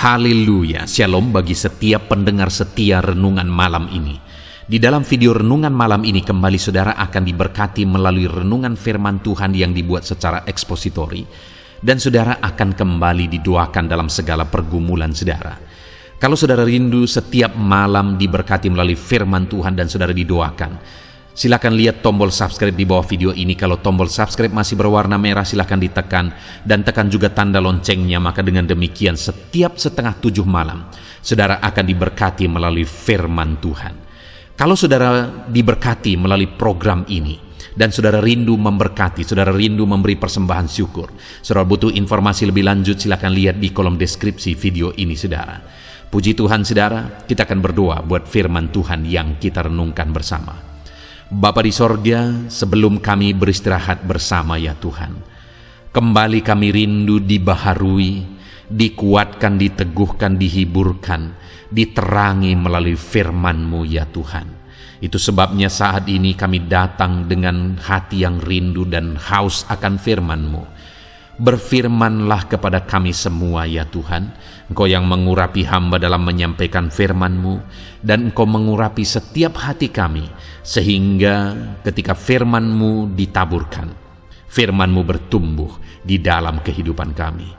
Haleluya, shalom bagi setiap pendengar setia renungan malam ini. Di dalam video renungan malam ini kembali saudara akan diberkati melalui renungan firman Tuhan yang dibuat secara ekspositori. Dan saudara akan kembali didoakan dalam segala pergumulan saudara. Kalau saudara rindu setiap malam diberkati melalui firman Tuhan dan saudara didoakan, silakan lihat tombol subscribe di bawah video ini. Kalau tombol subscribe masih berwarna merah, silakan ditekan dan tekan juga tanda loncengnya. Maka dengan demikian setiap setengah 7 malam saudara akan diberkati melalui firman Tuhan. Kalau saudara diberkati melalui program ini dan saudara rindu memberkati, saudara rindu memberi persembahan syukur, saudara butuh informasi lebih lanjut, silakan lihat di kolom deskripsi video ini saudara. Puji Tuhan saudara, kita akan berdoa buat firman Tuhan yang kita renungkan bersama. Bapa di sorga, sebelum kami beristirahat bersama ya Tuhan, kembali kami rindu dibaharui, dikuatkan, diteguhkan, dihiburkan, diterangi melalui firman-Mu ya Tuhan. Itu sebabnya saat ini kami datang dengan hati yang rindu dan haus akan firman-Mu. Berfirmanlah kepada kami semua ya Tuhan. Engkau yang mengurapi hamba dalam menyampaikan firman-Mu, dan Engkau mengurapi setiap hati kami, sehingga ketika firman-Mu ditaburkan, firman-Mu bertumbuh di dalam kehidupan kami.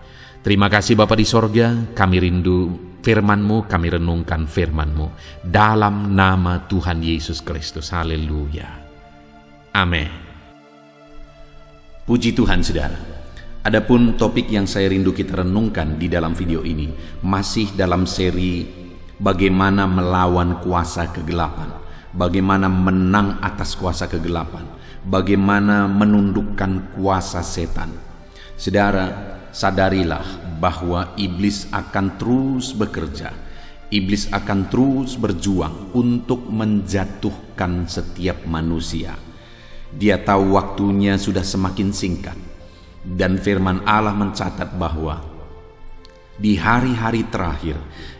Terima kasih Bapa di sorga, kami rindu firman-Mu, kami renungkan firman-Mu dalam nama Tuhan Yesus Kristus. Haleluya. Amin. Puji Tuhan saudara. Adapun topik yang saya rindu kita renungkan di dalam video ini masih dalam seri bagaimana melawan kuasa kegelapan, bagaimana menang atas kuasa kegelapan, bagaimana menundukkan kuasa setan. Saudara, sadarilah bahwa iblis akan terus bekerja, iblis akan terus berjuang untuk menjatuhkan setiap manusia. Dia tahu waktunya sudah semakin singkat, dan firman Allah mencatat bahwa di hari-hari terakhir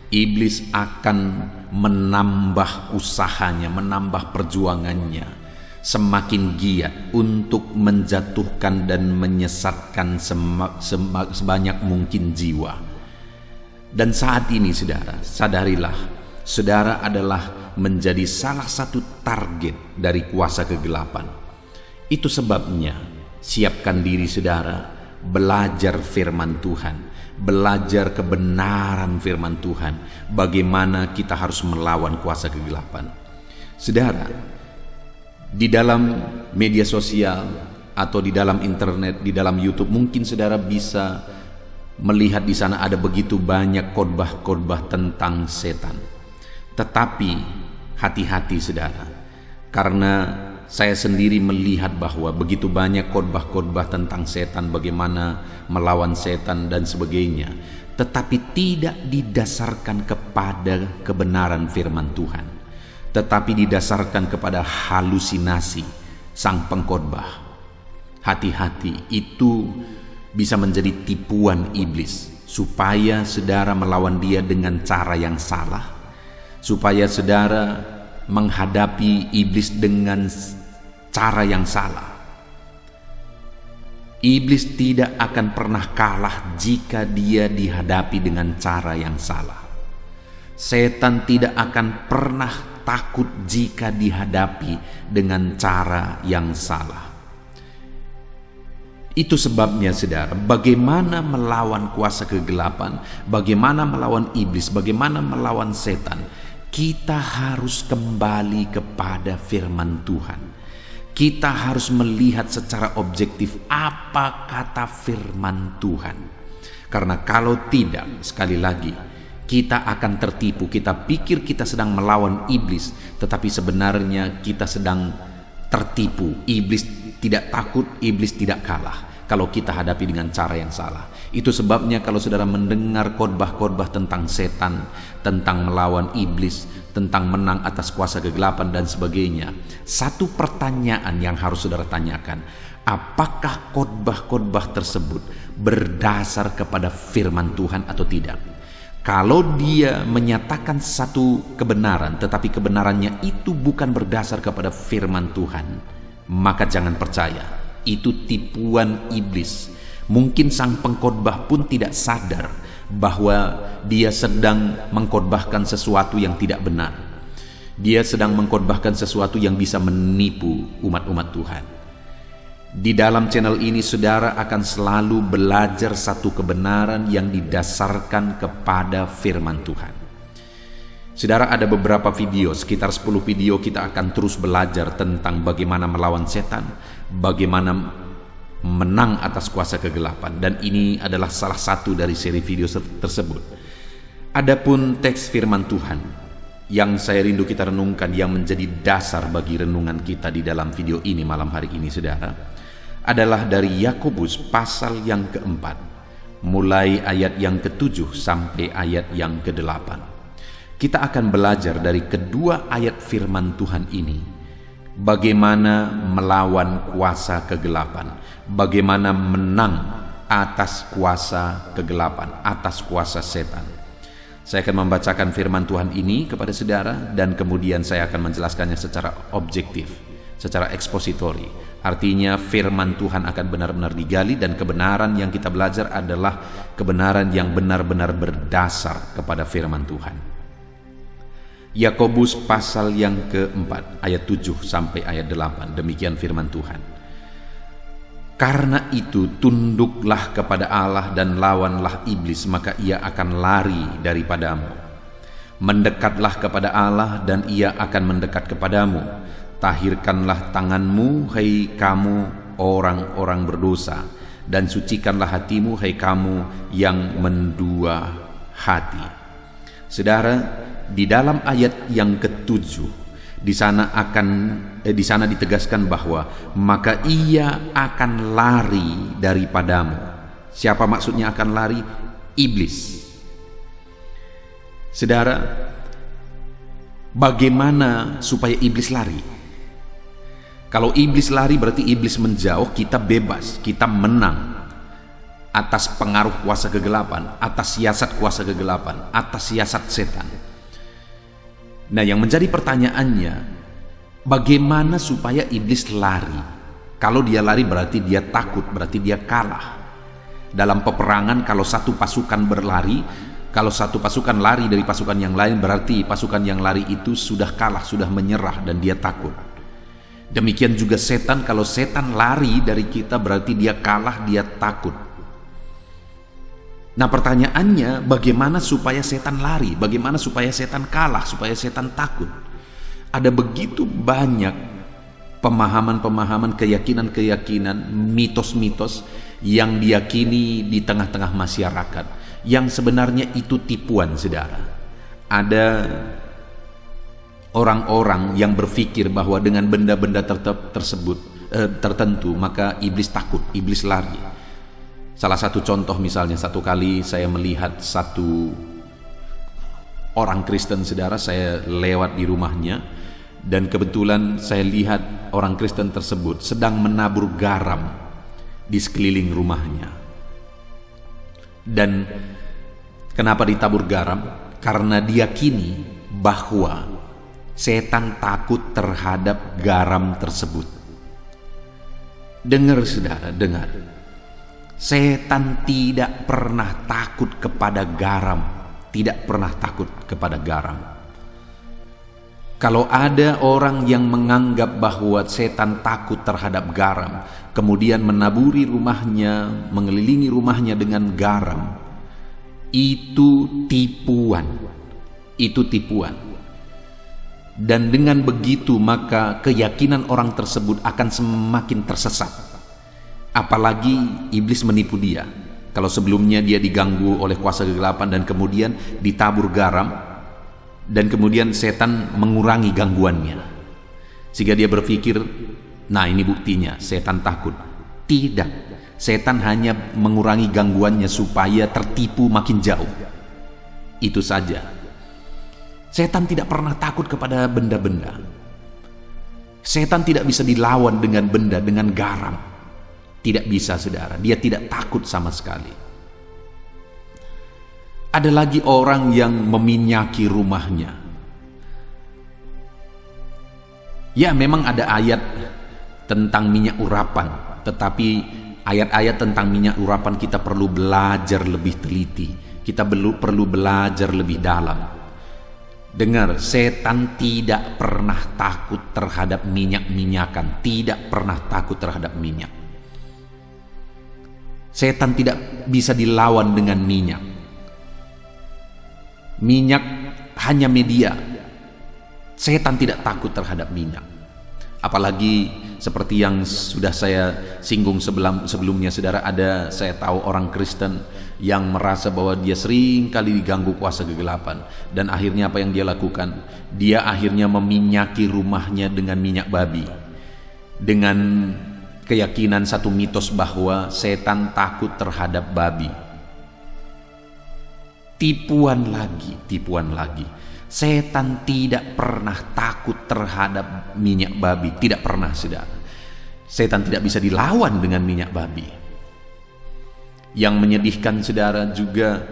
iblis akan menambah usahanya, menambah perjuangannya, semakin giat untuk menjatuhkan dan menyesatkan sebanyak mungkin jiwa. Dan saat ini saudara, sadarilah saudara adalah menjadi salah satu target dari kuasa kegelapan. Itu sebabnya siapkan diri saudara, belajar firman Tuhan, belajar kebenaran firman Tuhan, bagaimana kita harus melawan kuasa kegelapan. Saudara, di dalam media sosial atau di dalam internet, di dalam YouTube, mungkin saudara bisa melihat di sana ada begitu banyak khotbah-khotbah tentang setan. Tetapi hati-hati saudara, karena saya sendiri melihat bahwa begitu banyak khotbah-khotbah tentang setan, bagaimana melawan setan dan sebagainya, tetapi tidak didasarkan kepada kebenaran firman Tuhan, tetapi didasarkan kepada halusinasi sang pengkhotbah. Hati-hati, itu bisa menjadi tipuan iblis supaya saudara melawan dia dengan cara yang salah, supaya saudara menghadapi iblis dengan cara yang salah. Iblis tidak akan pernah kalah jika dia dihadapi dengan cara yang salah. Setan tidak akan pernah takut jika dihadapi dengan cara yang salah. Itu sebabnya saudara, bagaimana melawan kuasa kegelapan, bagaimana melawan iblis, bagaimana melawan setan, kita harus kembali kepada firman Tuhan. Kita harus melihat secara objektif apa kata firman Tuhan. Karena kalau tidak, sekali lagi, kita akan tertipu. Kita pikir kita sedang melawan iblis, tetapi sebenarnya kita sedang tertipu. Iblis tidak takut, iblis tidak kalah kalau kita hadapi dengan cara yang salah. Itu sebabnya kalau saudara mendengar khotbah-khotbah tentang setan, tentang melawan iblis, tentang menang atas kuasa kegelapan dan sebagainya, satu pertanyaan yang harus saudara tanyakan, apakah khotbah-khotbah tersebut berdasar kepada firman Tuhan atau tidak? Kalau dia menyatakan satu kebenaran, tetapi kebenarannya itu bukan berdasar kepada firman Tuhan, maka jangan percaya. Itu tipuan iblis. Mungkin sang pengkhotbah pun tidak sadar bahwa dia sedang mengkhotbahkan sesuatu yang tidak benar. Dia sedang mengkhotbahkan sesuatu yang bisa menipu umat-umat Tuhan. Di dalam channel ini saudara akan selalu belajar satu kebenaran yang didasarkan kepada firman Tuhan. Saudara, ada beberapa video, sekitar 10 video kita akan terus belajar tentang bagaimana melawan setan, bagaimana menang atas kuasa kegelapan, dan ini adalah salah satu dari seri video tersebut. Adapun teks firman Tuhan yang saya rindu kita renungkan, yang menjadi dasar bagi renungan kita di dalam video ini malam hari ini saudara, adalah dari Yakobus pasal yang keempat, mulai ayat yang ke-7 sampai ayat yang ke-8. Kita akan belajar dari kedua ayat firman Tuhan ini, bagaimana melawan kuasa kegelapan, bagaimana menang atas kuasa kegelapan, atas kuasa setan. Saya akan membacakan firman Tuhan ini kepada saudara, dan kemudian saya akan menjelaskannya secara objektif, secara ekspositori. Artinya firman Tuhan akan benar-benar digali, dan kebenaran yang kita belajar adalah kebenaran yang benar-benar berdasar kepada firman Tuhan. Yakobus pasal yang keempat ayat 7 sampai ayat 8, demikian firman Tuhan. Karena itu tunduklah kepada Allah dan lawanlah iblis, maka ia akan lari daripadamu. Mendekatlah kepada Allah dan ia akan mendekat kepadamu. Tahirkanlah tanganmu, hai kamu orang-orang berdosa, dan sucikanlah hatimu, hai kamu yang mendua hati. Saudara, di dalam ayat yang ke-7 di sana ditegaskan bahwa maka ia akan lari daripadamu. Siapa maksudnya akan lari? Iblis. Saudara, bagaimana supaya iblis lari? Kalau iblis lari berarti iblis menjauh, kita bebas, kita menang atas pengaruh kuasa kegelapan, atas siasat kuasa kegelapan, atas siasat setan. Nah, yang menjadi pertanyaannya, bagaimana supaya iblis lari? Kalau dia lari berarti dia takut, berarti dia kalah. Dalam peperangan, kalau satu pasukan berlari, kalau satu pasukan lari dari pasukan yang lain, berarti pasukan yang lari itu sudah kalah, sudah menyerah, dan dia takut. Demikian juga setan, kalau setan lari dari kita berarti dia kalah, dia takut. Nah, pertanyaannya, bagaimana supaya setan lari? Bagaimana supaya setan kalah? Supaya setan takut? Ada begitu banyak pemahaman-pemahaman, keyakinan-keyakinan, mitos-mitos yang diyakini di tengah-tengah masyarakat, yang sebenarnya itu tipuan, saudara. Ada orang-orang yang berpikir bahwa dengan benda-benda tertentu maka iblis takut, iblis lari. Salah satu contoh misalnya, satu kali saya melihat satu orang Kristen, saudara, saya lewat di rumahnya, dan kebetulan saya lihat orang Kristen tersebut sedang menabur garam di sekeliling rumahnya. Dan kenapa ditabur garam? Karena diyakini bahwa setan takut terhadap garam tersebut. Dengar, saudara, dengar. Setan tidak pernah takut kepada garam, tidak pernah takut kepada garam. Kalau ada orang yang menganggap bahwa setan takut terhadap garam, kemudian menaburi rumahnya, mengelilingi rumahnya dengan garam, itu tipuan. Itu tipuan. Dan dengan begitu maka keyakinan orang tersebut akan semakin tersesat. Apalagi iblis menipu dia. Kalau sebelumnya dia diganggu oleh kuasa kegelapan dan kemudian ditabur garam, dan kemudian setan mengurangi gangguannya, sehingga dia berpikir, nah ini buktinya setan takut. Tidak, setan hanya mengurangi gangguannya supaya tertipu makin jauh. Itu saja. Setan tidak pernah takut kepada benda-benda. Setan tidak bisa dilawan dengan benda, dengan garam. Tidak bisa, saudara. Dia tidak takut sama sekali. Ada lagi orang yang meminyaki rumahnya. Ya, memang ada ayat tentang minyak urapan, tetapi ayat-ayat tentang minyak urapan kita perlu belajar lebih teliti. kita perlu belajar lebih dalam. Dengar, setan tidak pernah takut terhadap minyak-minyakan, tidak pernah takut terhadap minyak. Setan tidak bisa dilawan dengan minyak. Minyak hanya media. Setan tidak takut terhadap minyak. Apalagi seperti yang sudah saya singgung sebelumnya, saudara, saya tahu orang Kristen yang merasa bahwa dia sering kali diganggu kuasa kegelapan, dan akhirnya apa yang dia lakukan? Dia akhirnya meminyaki rumahnya dengan minyak babi, dengan keyakinan satu mitos bahwa setan takut terhadap babi. Tipuan lagi. Setan tidak pernah takut terhadap minyak babi, tidak pernah, saudara. Setan tidak bisa dilawan dengan minyak babi. Yang menyedihkan, saudara, juga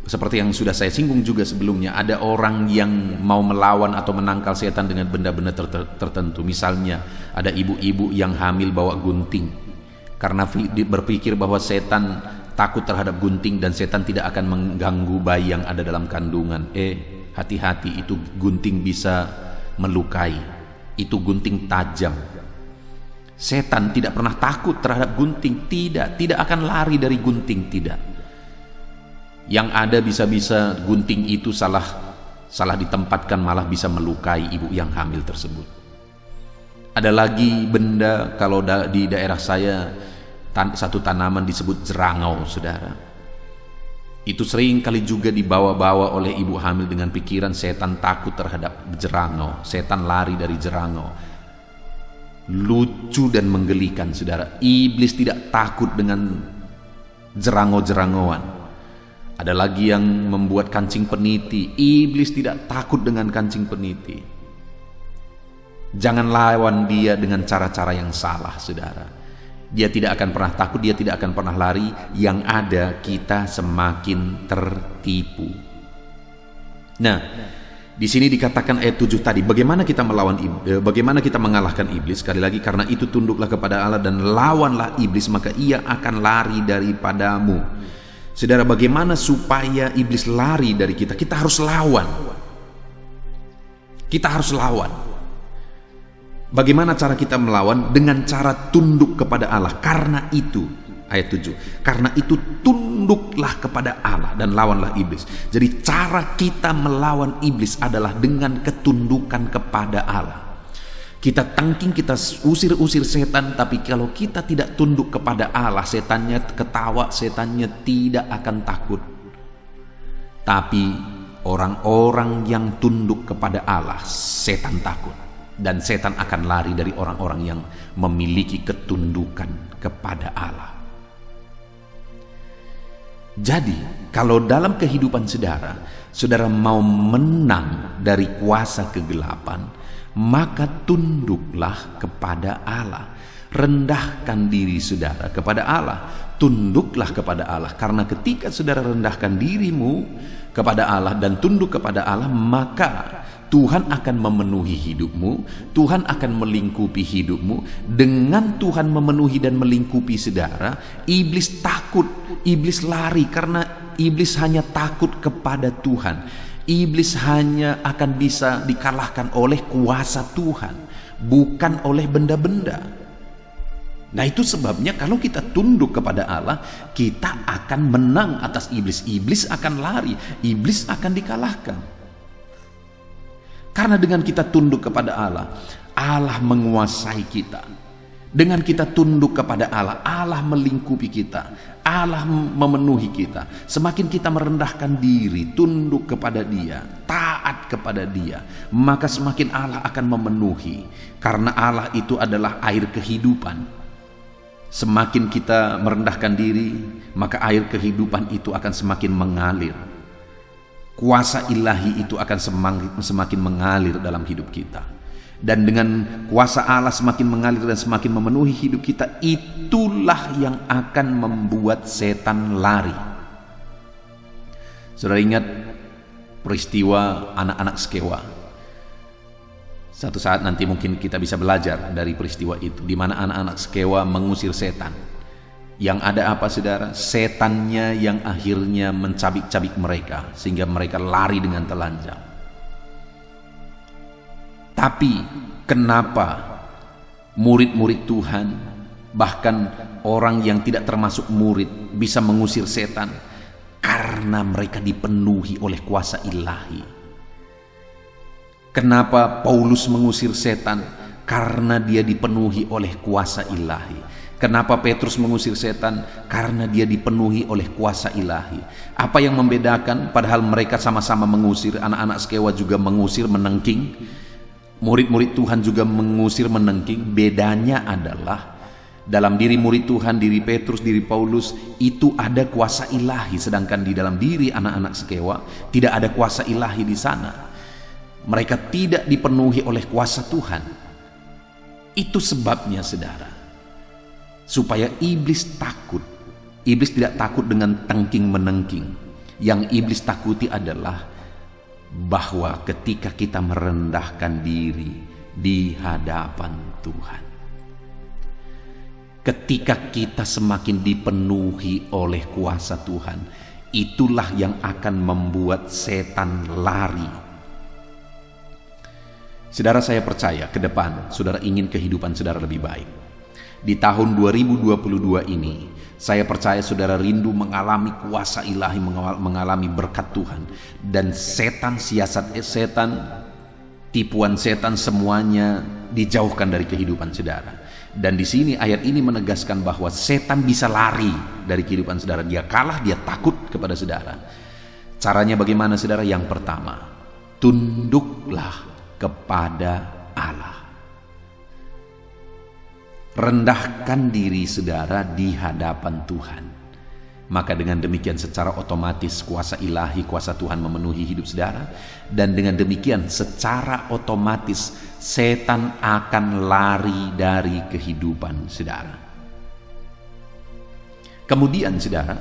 seperti yang sudah saya singgung juga sebelumnya, ada orang yang mau melawan atau menangkal setan dengan benda-benda tertentu. Misalnya ada ibu-ibu yang hamil bawa gunting karena berpikir bahwa setan takut terhadap gunting dan setan tidak akan mengganggu bayi yang ada dalam kandungan. Hati-hati, itu gunting bisa melukai, itu gunting tajam. Setan tidak pernah takut terhadap gunting, tidak akan lari dari gunting, tidak. Yang ada bisa-bisa gunting itu salah ditempatkan, malah bisa melukai ibu yang hamil tersebut. Ada lagi benda, kalau di daerah saya satu tanaman disebut jerangau, saudara. Itu sering kali juga dibawa-bawa oleh ibu hamil dengan pikiran setan takut terhadap jerangau, setan lari dari jerangau. Lucu dan menggelikan, saudara. Iblis tidak takut dengan jerangau-jerangauan. Ada lagi yang membuat kancing peniti. Iblis tidak takut dengan kancing peniti. Jangan lawan dia dengan cara-cara yang salah, saudara. Dia tidak akan pernah takut, dia tidak akan pernah lari. Yang ada, kita semakin tertipu. Nah, di sini dikatakan ayat 7 tadi, bagaimana kita mengalahkan iblis? Sekali lagi, karena itu tunduklah kepada Allah dan lawanlah iblis, maka ia akan lari daripadamu. Saudara, bagaimana supaya iblis lari dari kita? Kita harus lawan. Kita harus lawan. Bagaimana cara kita melawan? Dengan cara tunduk kepada Allah. Karena itu, ayat 7, karena itu tunduklah kepada Allah dan lawanlah iblis. Jadi cara kita melawan iblis adalah dengan ketundukan kepada Allah. Kita tangking, kita usir setan, tapi kalau kita tidak tunduk kepada Allah, setannya ketawa, setannya tidak akan takut. Tapi orang-orang yang tunduk kepada Allah, setan takut. Dan setan akan lari dari orang-orang yang memiliki ketundukan kepada Allah. Jadi, kalau dalam kehidupan saudara mau menang dari kuasa kegelapan, maka tunduklah kepada Allah. Rendahkan diri saudara kepada Allah. Tunduklah kepada Allah. Karena ketika saudara rendahkan dirimu kepada Allah dan tunduk kepada Allah, maka Tuhan akan memenuhi hidupmu, Tuhan akan melingkupi hidupmu. Dengan Tuhan memenuhi dan melingkupi saudara, iblis takut, iblis lari, karena iblis hanya takut kepada Tuhan. Iblis hanya akan bisa dikalahkan oleh kuasa Tuhan, bukan oleh benda-benda. Nah, itu sebabnya kalau kita tunduk kepada Allah, kita akan menang atas iblis. Iblis akan lari, iblis akan dikalahkan. Karena dengan kita tunduk kepada Allah, Allah menguasai kita. Dengan kita tunduk kepada Allah, Allah melingkupi kita, Allah memenuhi kita. Semakin kita merendahkan diri, tunduk kepada Dia, taat kepada Dia, maka semakin Allah akan memenuhi. Karena Allah itu adalah air kehidupan. Semakin kita merendahkan diri, maka air kehidupan itu akan semakin mengalir. Kuasa ilahi itu akan semakin mengalir dalam hidup kita. Dan dengan kuasa Allah semakin mengalir dan semakin memenuhi hidup kita, itulah yang akan membuat setan lari. Saudara ingat peristiwa anak-anak Skewa? Satu saat nanti mungkin kita bisa belajar dari peristiwa itu, di mana anak-anak Skewa mengusir setan. Yang ada apa saudara? Setannya yang akhirnya mencabik-cabik mereka sehingga mereka lari dengan telanjang. Tapi kenapa murid-murid Tuhan, bahkan orang yang tidak termasuk murid, bisa mengusir setan? Karena mereka dipenuhi oleh kuasa ilahi. Kenapa Paulus mengusir setan? Karena dia dipenuhi oleh kuasa ilahi. Kenapa Petrus mengusir setan? Karena dia dipenuhi oleh kuasa ilahi. Apa yang membedakan? Padahal mereka sama-sama mengusir. Anak-anak Skewa juga mengusir, menengking. Murid-murid Tuhan juga mengusir, menengking. Bedanya adalah dalam diri murid Tuhan, diri Petrus, diri Paulus, itu ada kuasa ilahi. Sedangkan di dalam diri anak-anak Skewa tidak ada kuasa ilahi di sana. Mereka tidak dipenuhi oleh kuasa Tuhan. Itu sebabnya saudara, supaya iblis takut. Iblis tidak takut dengan tengking-menengking. Yang iblis takuti adalah bahwa ketika kita merendahkan diri di hadapan Tuhan, ketika kita semakin dipenuhi oleh kuasa Tuhan, itulah yang akan membuat setan lari. Saudara, saya percaya ke depan saudara ingin kehidupan saudara lebih baik. Di tahun 2022 ini, saya percaya saudara rindu mengalami kuasa ilahi, mengalami berkat Tuhan. Dan setan, siasat setan, tipuan setan semuanya dijauhkan dari kehidupan saudara. Dan di sini ayat ini menegaskan bahwa setan bisa lari dari kehidupan saudara. Dia kalah, dia takut kepada saudara. Caranya bagaimana saudara? Yang pertama, tunduklah kepada Allah. Rendahkan diri saudara di hadapan Tuhan. Maka dengan demikian secara otomatis kuasa ilahi, kuasa Tuhan memenuhi hidup saudara. Dan dengan demikian secara otomatis setan akan lari dari kehidupan saudara. Kemudian saudara,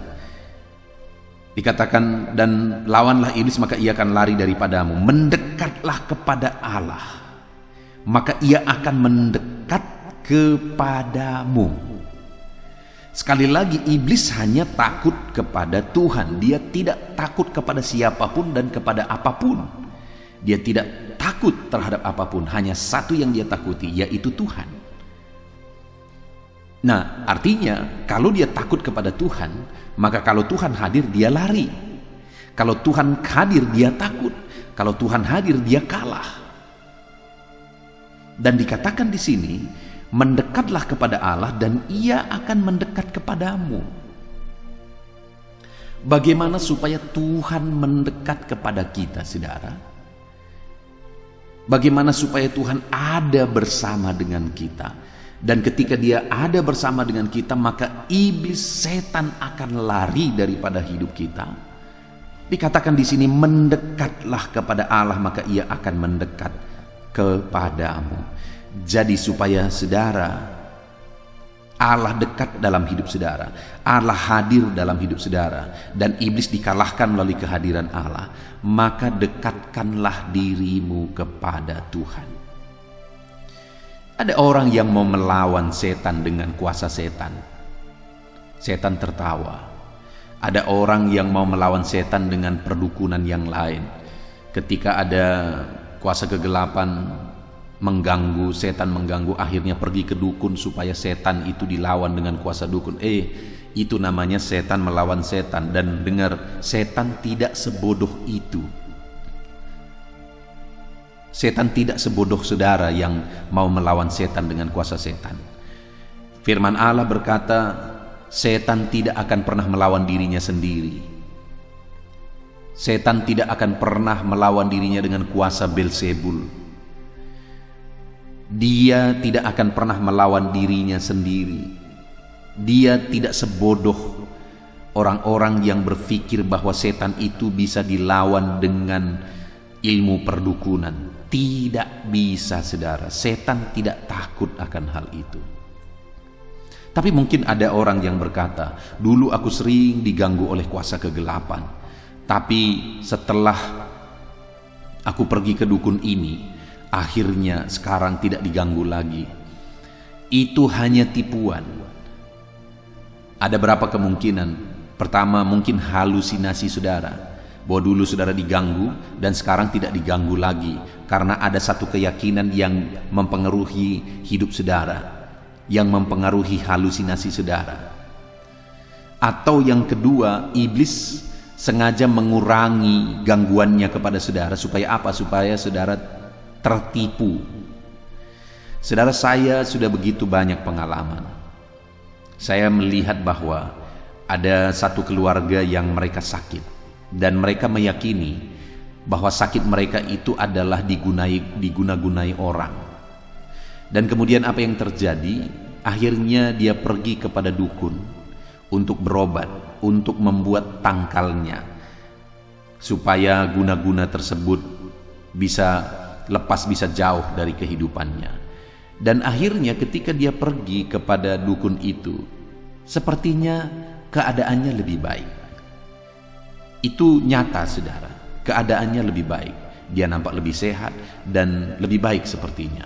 dikatakan, dan lawanlah iblis maka ia akan lari daripadamu. Mendekatlah kepada Allah, maka ia akan mendekat kepadamu. Sekali lagi, iblis hanya takut kepada Tuhan. Dia tidak takut kepada siapapun dan kepada apapun. Dia tidak takut terhadap apapun. Hanya satu yang dia takuti, yaitu Tuhan. Nah, artinya kalau dia takut kepada Tuhan, maka kalau Tuhan hadir dia lari. Kalau Tuhan hadir dia takut. Kalau Tuhan hadir dia kalah. Dan dikatakan di sini, mendekatlah kepada Allah dan ia akan mendekat kepadamu. Bagaimana supaya Tuhan mendekat kepada kita saudara? Bagaimana supaya Tuhan ada bersama dengan kita? Dan ketika dia ada bersama dengan kita, maka iblis setan akan lari daripada hidup kita. Dikatakan di sini, mendekatlah kepada Allah maka ia akan mendekat kepadamu. Jadi supaya saudara, Allah dekat dalam hidup saudara, Allah hadir dalam hidup saudara, dan iblis dikalahkan melalui kehadiran Allah, maka dekatkanlah dirimu kepada Tuhan. Ada orang yang mau melawan setan dengan kuasa setan. Setan tertawa. Ada orang yang mau melawan setan dengan perdukunan yang lain. Ketika ada kuasa kegelapan mengganggu, setan mengganggu, akhirnya pergi ke dukun supaya setan itu dilawan dengan kuasa dukun. Itu namanya setan melawan setan. Dan dengar, setan tidak sebodoh itu. Setan tidak sebodoh saudara yang mau melawan setan dengan kuasa setan. Firman Allah berkata, setan tidak akan pernah melawan dirinya sendiri. Setan tidak akan pernah melawan dirinya dengan kuasa Belzebul. Dia tidak akan pernah melawan dirinya sendiri. Dia tidak sebodoh orang-orang yang berpikir bahwa setan itu bisa dilawan dengan ilmu perdukunan. Tidak bisa saudara. Setan tidak takut akan hal itu. Tapi mungkin ada orang yang berkata, dulu aku sering diganggu oleh kuasa kegelapan, tapi setelah aku pergi ke dukun ini, akhirnya sekarang tidak diganggu lagi. Itu hanya tipuan. Ada berapa kemungkinan? Pertama, mungkin halusinasi saudara, bahwa dulu saudara diganggu dan sekarang tidak diganggu lagi karena ada satu keyakinan yang mempengaruhi hidup saudara, yang mempengaruhi halusinasi saudara. Atau yang kedua, iblis sengaja mengurangi gangguannya kepada saudara supaya apa? Supaya saudara tertipu. Saudara, saya sudah begitu banyak pengalaman. Saya melihat bahwa ada satu keluarga yang mereka sakit dan mereka meyakini bahwa sakit mereka itu adalah diguna-gunai orang. Dan kemudian apa yang terjadi? Akhirnya dia pergi kepada dukun untuk berobat, untuk membuat tangkalnya supaya guna-guna tersebut bisa lepas, bisa jauh dari kehidupannya. Dan akhirnya ketika dia pergi kepada dukun itu, sepertinya keadaannya lebih baik. Itu nyata saudara, keadaannya lebih baik. Dia nampak lebih sehat dan lebih baik sepertinya.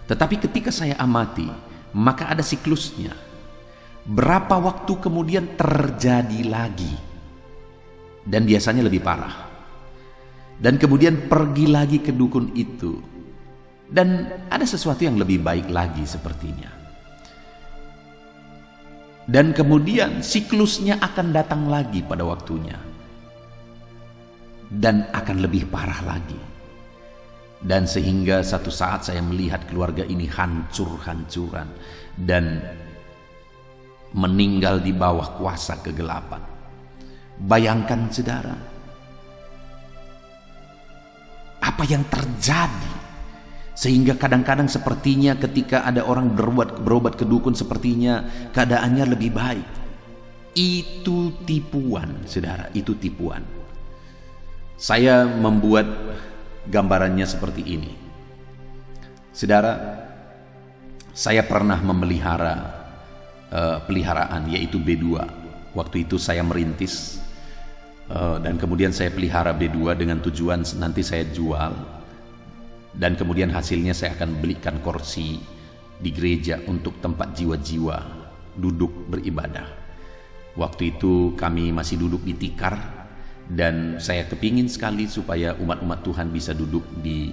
Tetapi ketika saya amati, maka ada siklusnya. Berapa waktu kemudian terjadi lagi, dan biasanya lebih parah. Dan kemudian pergi lagi ke dukun itu, dan ada sesuatu yang lebih baik lagi sepertinya. Dan kemudian siklusnya akan datang lagi pada waktunya, dan akan lebih parah lagi. Dan sehingga satu saat saya melihat keluarga ini hancur-hancuran dan meninggal di bawah kuasa kegelapan. Bayangkan saudara, apa yang terjadi sehingga kadang-kadang sepertinya ketika ada orang berobat ke dukun, sepertinya keadaannya lebih baik. Itu tipuan saudara, itu tipuan. Saya membuat gambarannya seperti ini. Saudara, saya pernah memelihara peliharaan, yaitu B2. Waktu itu saya merintis, dan kemudian saya pelihara B2 dengan tujuan nanti saya jual, dan kemudian hasilnya saya akan belikan kursi di gereja untuk tempat jiwa-jiwa duduk beribadah. Waktu itu kami masih duduk di tikar, dan saya kepingin sekali supaya umat-umat Tuhan bisa duduk di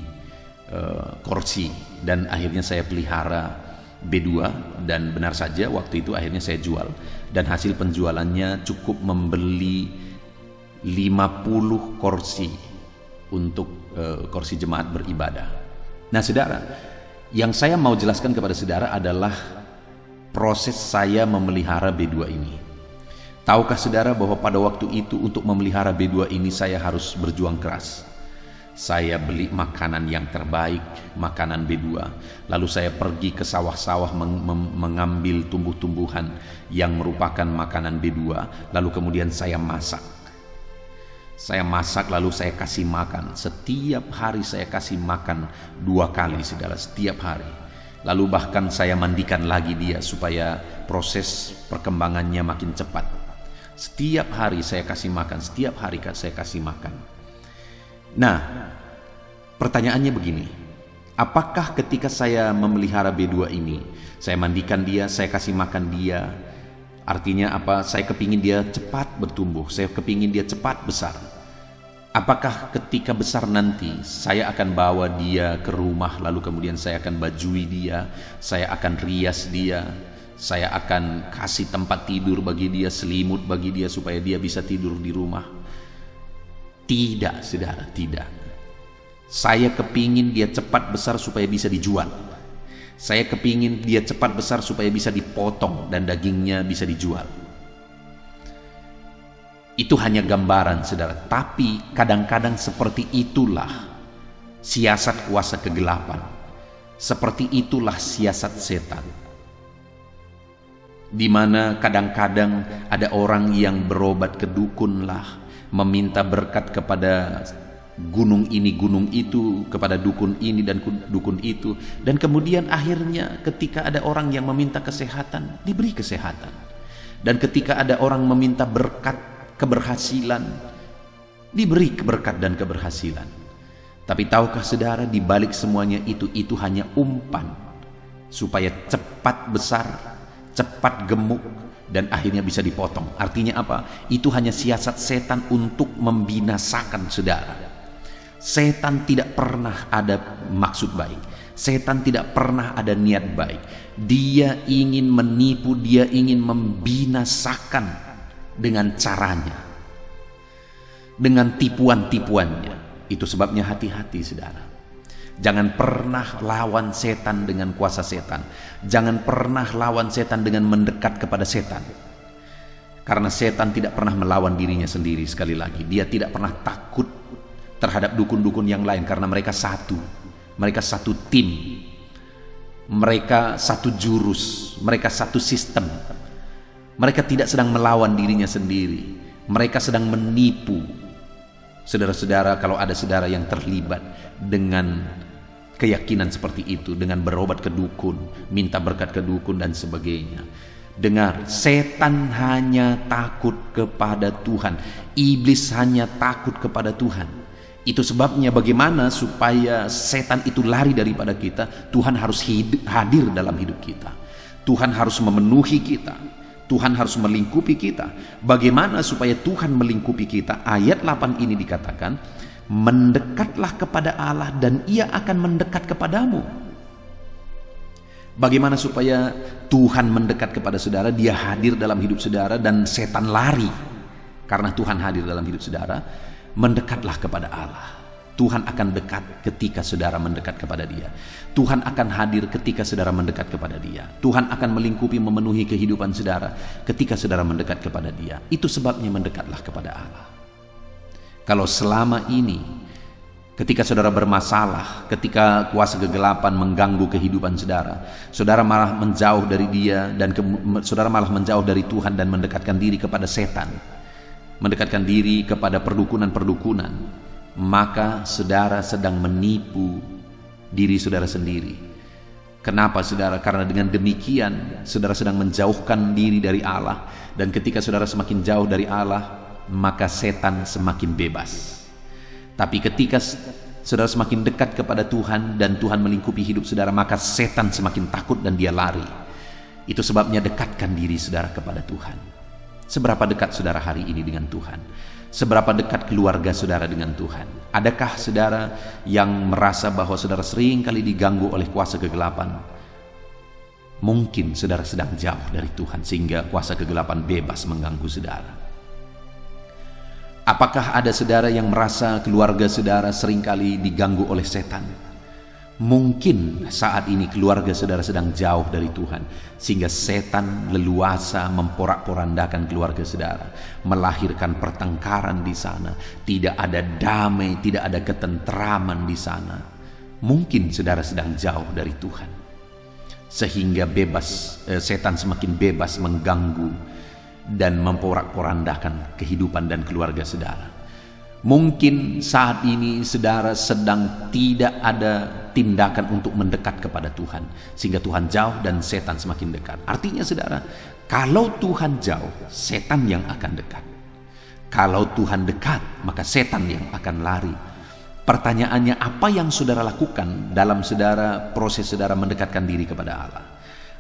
kursi, dan akhirnya saya pelihara B2, dan benar saja waktu itu akhirnya saya jual, dan hasil penjualannya cukup membeli 50 kursi untuk kursi jemaat beribadah. Nah saudara, yang saya mau jelaskan kepada saudara adalah proses saya memelihara B2 ini. Tahukah saudara bahwa pada waktu itu untuk memelihara B2 ini saya harus berjuang keras. Saya beli makanan yang terbaik, makanan B2. Lalu saya pergi ke sawah-sawah mengambil tumbuh-tumbuhan yang merupakan makanan B2. Lalu kemudian saya masak. Saya masak lalu saya kasih makan. Setiap hari saya kasih makan 2 kali saudara, setiap hari. Lalu bahkan saya mandikan lagi dia supaya proses perkembangannya makin cepat. Setiap hari saya kasih makan, setiap hari saya kasih makan. Nah, pertanyaannya begini, apakah ketika saya memelihara B2 ini, saya mandikan dia, saya kasih makan dia, artinya apa? Saya kepingin dia cepat bertumbuh, saya kepingin dia cepat besar. Apakah ketika besar nanti saya akan bawa dia ke rumah, lalu kemudian saya akan bajui dia, saya akan rias dia, saya akan kasih tempat tidur bagi dia, selimut bagi dia supaya dia bisa tidur di rumah? Tidak saudara, tidak. Saya kepingin dia cepat besar supaya bisa dijual. Saya kepingin dia cepat besar supaya bisa dipotong dan dagingnya bisa dijual. Itu hanya gambaran saudara, tapi kadang-kadang seperti itulah siasat kuasa kegelapan. Seperti itulah siasat setan. Di mana kadang-kadang ada orang yang berobat ke dukun lah, meminta berkat kepada gunung ini, gunung itu, kepada dukun ini dan dukun itu, dan kemudian akhirnya ketika ada orang yang meminta kesehatan, diberi kesehatan. Dan ketika ada orang meminta berkat, keberhasilan, diberi berkat dan keberhasilan. Tapi tahukah saudara, di balik semuanya itu hanya umpan supaya cepat besar, cepat gemuk, dan akhirnya bisa dipotong. Artinya apa? Itu hanya siasat setan untuk membinasakan saudara. Setan tidak pernah ada maksud baik. Setan tidak pernah ada niat baik. Dia ingin menipu, dia ingin membinasakan dengan caranya, dengan tipuan-tipuannya. Itu sebabnya hati-hati saudara. Jangan pernah lawan setan dengan kuasa setan. Jangan pernah lawan setan dengan mendekat kepada setan. Karena setan tidak pernah melawan dirinya sendiri. Sekali lagi, dia tidak pernah takut terhadap dukun-dukun yang lain, karena mereka satu. Mereka satu tim. Mereka satu jurus. Mereka satu sistem. Mereka tidak sedang melawan dirinya sendiri. Mereka sedang menipu. Saudara-saudara, kalau ada saudara yang terlibat dengan keyakinan seperti itu, dengan berobat ke dukun, minta berkat ke dukun dan sebagainya, dengar, setan hanya takut kepada Tuhan. Iblis hanya takut kepada Tuhan. Itu sebabnya bagaimana supaya setan itu lari daripada kita, Tuhan harus hadir dalam hidup kita. Tuhan harus memenuhi kita. Tuhan harus melingkupi kita. Bagaimana supaya Tuhan melingkupi kita? Ayat 8 ini dikatakan, mendekatlah kepada Allah dan Ia akan mendekat kepadamu. Bagaimana supaya Tuhan mendekat kepada saudara? Dia hadir dalam hidup saudara dan setan lari. Karena Tuhan hadir dalam hidup saudara, mendekatlah kepada Allah. Tuhan akan dekat ketika saudara mendekat kepada Dia. Tuhan akan hadir ketika saudara mendekat kepada Dia. Tuhan akan melingkupi, memenuhi kehidupan saudara ketika saudara mendekat kepada Dia. Itu sebabnya mendekatlah kepada Allah. Kalau selama ini ketika saudara bermasalah, ketika kuasa kegelapan mengganggu kehidupan saudara, saudara malah menjauh dari Dia dan saudara malah menjauh dari Tuhan dan mendekatkan diri kepada setan, mendekatkan diri kepada perdukunan-perdukunan, maka saudara sedang menipu diri saudara sendiri. Kenapa saudara? Karena dengan demikian saudara sedang menjauhkan diri dari Allah, dan ketika saudara semakin jauh dari Allah, maka setan semakin bebas. Tapi ketika saudara semakin dekat kepada Tuhan dan Tuhan melingkupi hidup saudara, maka setan semakin takut dan dia lari. Itu sebabnya dekatkan diri saudara kepada Tuhan. Seberapa dekat saudara hari ini dengan Tuhan? Seberapa dekat keluarga saudara dengan Tuhan? Adakah saudara yang merasa bahwa saudara sering kali diganggu oleh kuasa kegelapan? Mungkin saudara sedang jauh dari Tuhan sehingga kuasa kegelapan bebas mengganggu saudara. Apakah ada saudara yang merasa keluarga saudara seringkali diganggu oleh setan? Mungkin saat ini keluarga saudara sedang jauh dari Tuhan sehingga setan leluasa memporak-porandakan keluarga saudara, melahirkan pertengkaran di sana, tidak ada damai, tidak ada ketentraman di sana. Mungkin saudara sedang jauh dari Tuhan sehingga setan semakin bebas mengganggu dan memporak-porandakan kehidupan dan keluarga saudara. Mungkin saat ini saudara sedang tidak ada tindakan untuk mendekat kepada Tuhan sehingga Tuhan jauh dan setan semakin dekat. Artinya saudara, kalau Tuhan jauh, setan yang akan dekat. Kalau Tuhan dekat, maka setan yang akan lari. Pertanyaannya, apa yang saudara lakukan dalam proses saudara mendekatkan diri kepada Allah?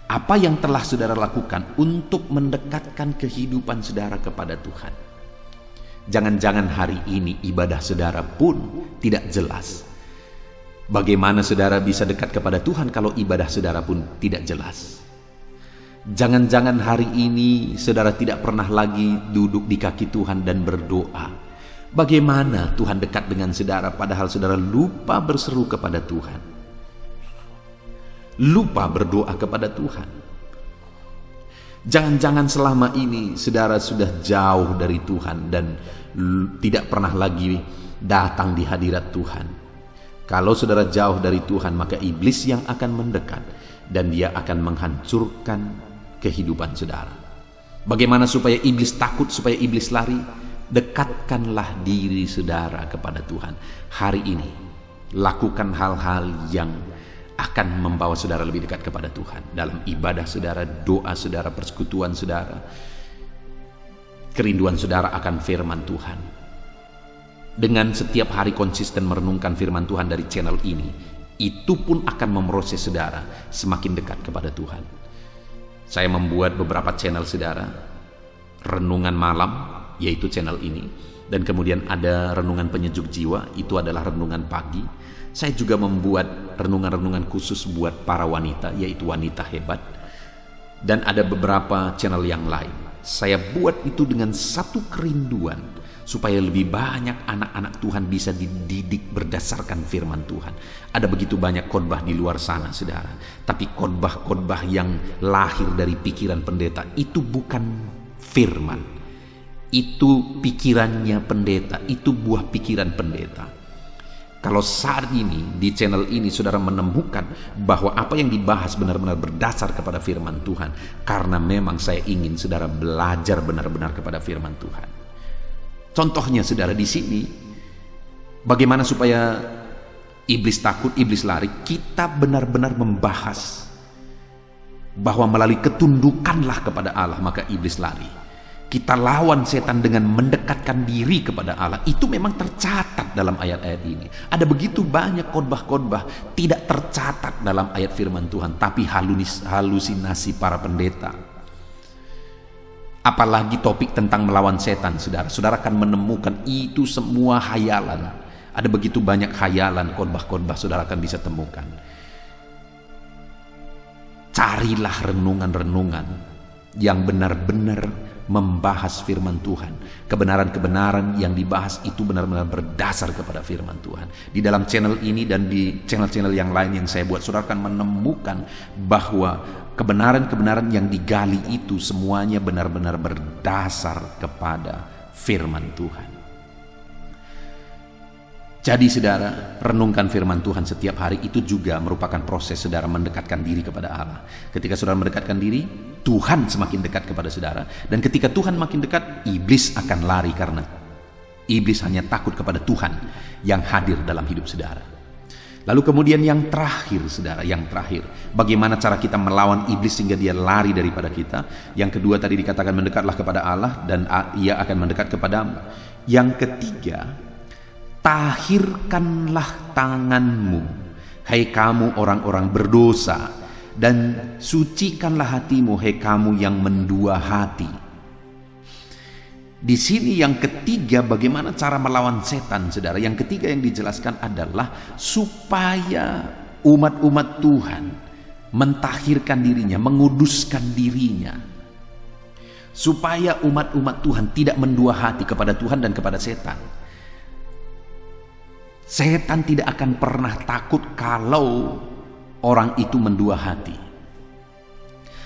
Apa yang telah saudara lakukan untuk mendekatkan kehidupan saudara kepada Tuhan? Jangan-jangan hari ini ibadah saudara pun tidak jelas. Bagaimana saudara bisa dekat kepada Tuhan kalau ibadah saudara pun tidak jelas? Jangan-jangan hari ini saudara tidak pernah lagi duduk di kaki Tuhan dan berdoa. Bagaimana Tuhan dekat dengan saudara padahal saudara lupa berseru kepada Tuhan, lupa berdoa kepada Tuhan? Jangan-jangan selama ini saudara sudah jauh dari Tuhan dan tidak pernah lagi datang di hadirat Tuhan. Kalau saudara jauh dari Tuhan, maka iblis yang akan mendekat dan dia akan menghancurkan kehidupan saudara. Bagaimana supaya iblis takut, supaya iblis lari? Dekatkanlah diri saudara kepada Tuhan. Hari ini lakukan hal-hal yang akan membawa saudara lebih dekat kepada Tuhan. Dalam ibadah saudara, doa saudara, persekutuan saudara, kerinduan saudara akan firman Tuhan. Dengan setiap hari konsisten merenungkan firman Tuhan dari channel ini, itu pun akan memproses saudara semakin dekat kepada Tuhan. Saya membuat beberapa channel saudara, renungan malam, yaitu channel ini, dan kemudian ada renungan penyejuk jiwa, itu adalah renungan pagi. Saya juga membuat renungan-renungan khusus buat para wanita, yaitu wanita hebat, dan ada beberapa channel yang lain. Saya buat itu dengan satu kerinduan, supaya lebih banyak anak-anak Tuhan bisa dididik berdasarkan firman Tuhan. Ada begitu banyak khotbah di luar sana saudara, tapi khotbah-khotbah yang lahir dari pikiran pendeta itu bukan firman, itu pikirannya pendeta, itu buah pikiran pendeta. Kalau saat ini di channel ini saudara menemukan bahwa apa yang dibahas benar-benar berdasar kepada firman Tuhan, karena memang saya ingin saudara belajar benar-benar kepada firman Tuhan. Contohnya saudara di sini, bagaimana supaya iblis takut, iblis lari. Kita benar-benar membahas bahwa melalui ketundukanlah kepada Allah maka iblis lari. Kita lawan setan dengan mendekatkan diri kepada Allah. Itu memang tercatat dalam ayat-ayat ini. Ada begitu banyak khotbah-khotbah tidak tercatat dalam ayat firman Tuhan, tapi halusinasi para pendeta. Apalagi topik tentang melawan setan, saudara. Saudara akan menemukan itu semua hayalan. Ada begitu banyak hayalan, khotbah-khotbah saudara akan bisa temukan. Carilah renungan-renungan yang benar-benar membahas firman Tuhan. Kebenaran-kebenaran yang dibahas itu benar-benar berdasar kepada firman Tuhan. Di dalam channel ini dan di channel-channel yang lain yang saya buat, saudara akan menemukan bahwa kebenaran-kebenaran yang digali itu semuanya benar-benar berdasar kepada firman Tuhan. Jadi saudara, renungkan firman Tuhan setiap hari itu juga merupakan proses saudara mendekatkan diri kepada Allah. Ketika saudara mendekatkan diri, Tuhan semakin dekat kepada saudara. Dan ketika Tuhan makin dekat, iblis akan lari karena iblis hanya takut kepada Tuhan yang hadir dalam hidup saudara. Lalu kemudian yang terakhir saudara, yang terakhir, bagaimana cara kita melawan iblis sehingga dia lari daripada kita. Yang kedua tadi dikatakan mendekatlah kepada Allah dan ia akan mendekat kepadamu. Yang ketiga, tahirkanlah tanganmu, hai kamu orang-orang berdosa, dan sucikanlah hatimu, hai kamu yang mendua hati. Di sini yang ketiga, bagaimana cara melawan setan, saudara. Yang ketiga yang dijelaskan adalah supaya umat-umat Tuhan mentahirkan dirinya, menguduskan dirinya, supaya umat-umat Tuhan tidak mendua hati kepada Tuhan dan kepada setan. Setan tidak akan pernah takut kalau orang itu mendua hati.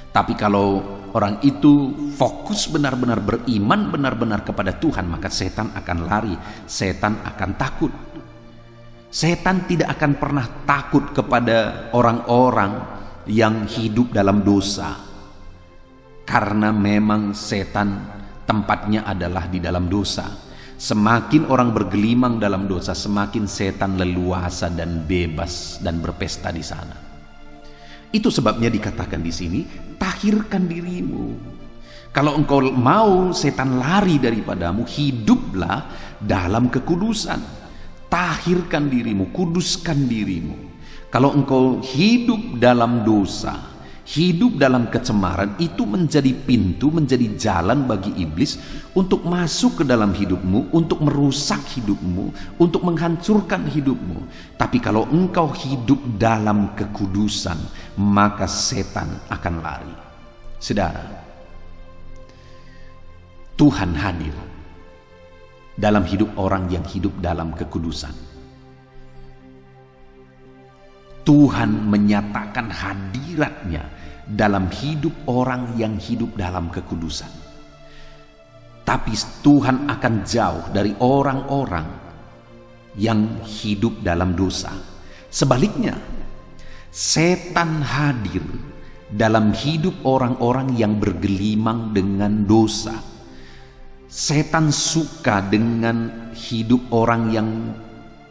Tapi kalau orang itu fokus benar-benar beriman benar-benar kepada Tuhan, maka setan akan lari, setan akan takut. Setan tidak akan pernah takut kepada orang-orang yang hidup dalam dosa, karena memang setan tempatnya adalah di dalam dosa. Semakin orang bergelimang dalam dosa, semakin setan leluasa dan bebas dan berpesta di sana. Itu sebabnya dikatakan di sini, tahirkan dirimu. Kalau engkau mau setan lari daripadamu, hiduplah dalam kekudusan. Tahirkan dirimu, kuduskan dirimu. Kalau engkau hidup dalam dosa, hidup dalam kecemaran, itu menjadi pintu, menjadi jalan bagi iblis untuk masuk ke dalam hidupmu, untuk merusak hidupmu, untuk menghancurkan hidupmu. Tapi kalau engkau hidup dalam kekudusan, maka setan akan lari. Saudara, Tuhan hadir dalam hidup orang yang hidup dalam kekudusan. Tuhan menyatakan hadiratnya dalam hidup orang yang hidup dalam kekudusan. Tapi Tuhan akan jauh dari orang-orang yang hidup dalam dosa. Sebaliknya, setan hadir dalam hidup orang-orang yang bergelimang dengan dosa. Setan suka dengan hidup orang yang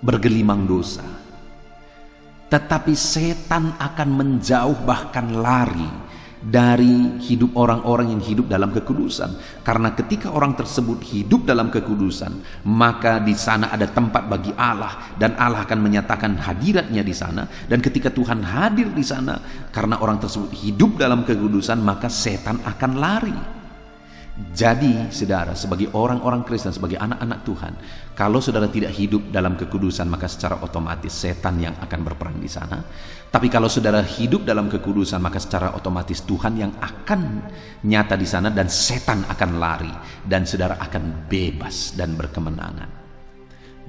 bergelimang dosa. Tetapi setan akan menjauh, bahkan lari dari hidup orang-orang yang hidup dalam kekudusan. Karena ketika orang tersebut hidup dalam kekudusan, maka di sana ada tempat bagi Allah, dan Allah akan menyatakan hadiratnya di sana. Dan ketika Tuhan hadir di sana, karena orang tersebut hidup dalam kekudusan, maka setan akan lari. Jadi saudara, sebagai orang-orang Kristen, sebagai anak-anak Tuhan, kalau saudara tidak hidup dalam kekudusan, maka secara otomatis setan yang akan berperan di sana. Tapi kalau saudara hidup dalam kekudusan, maka secara otomatis Tuhan yang akan nyata di sana, dan setan akan lari, dan saudara akan bebas dan berkemenangan.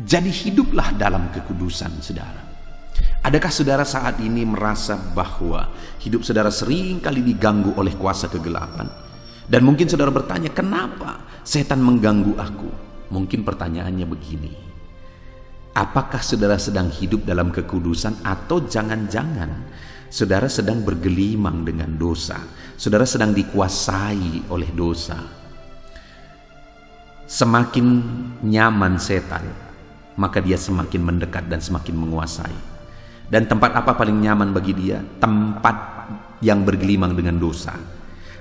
Jadi hiduplah dalam kekudusan, saudara. Adakah saudara saat ini merasa bahwa hidup saudara sering kali diganggu oleh kuasa kegelapan? Dan mungkin saudara bertanya, kenapa setan mengganggu aku? Mungkin pertanyaannya begini: apakah saudara sedang hidup dalam kekudusan, atau jangan-jangan saudara sedang bergelimang dengan dosa? Saudara sedang dikuasai oleh dosa. Semakin nyaman setan, maka dia semakin mendekat dan semakin menguasai. Dan tempat apa paling nyaman bagi dia? Tempat yang bergelimang dengan dosa.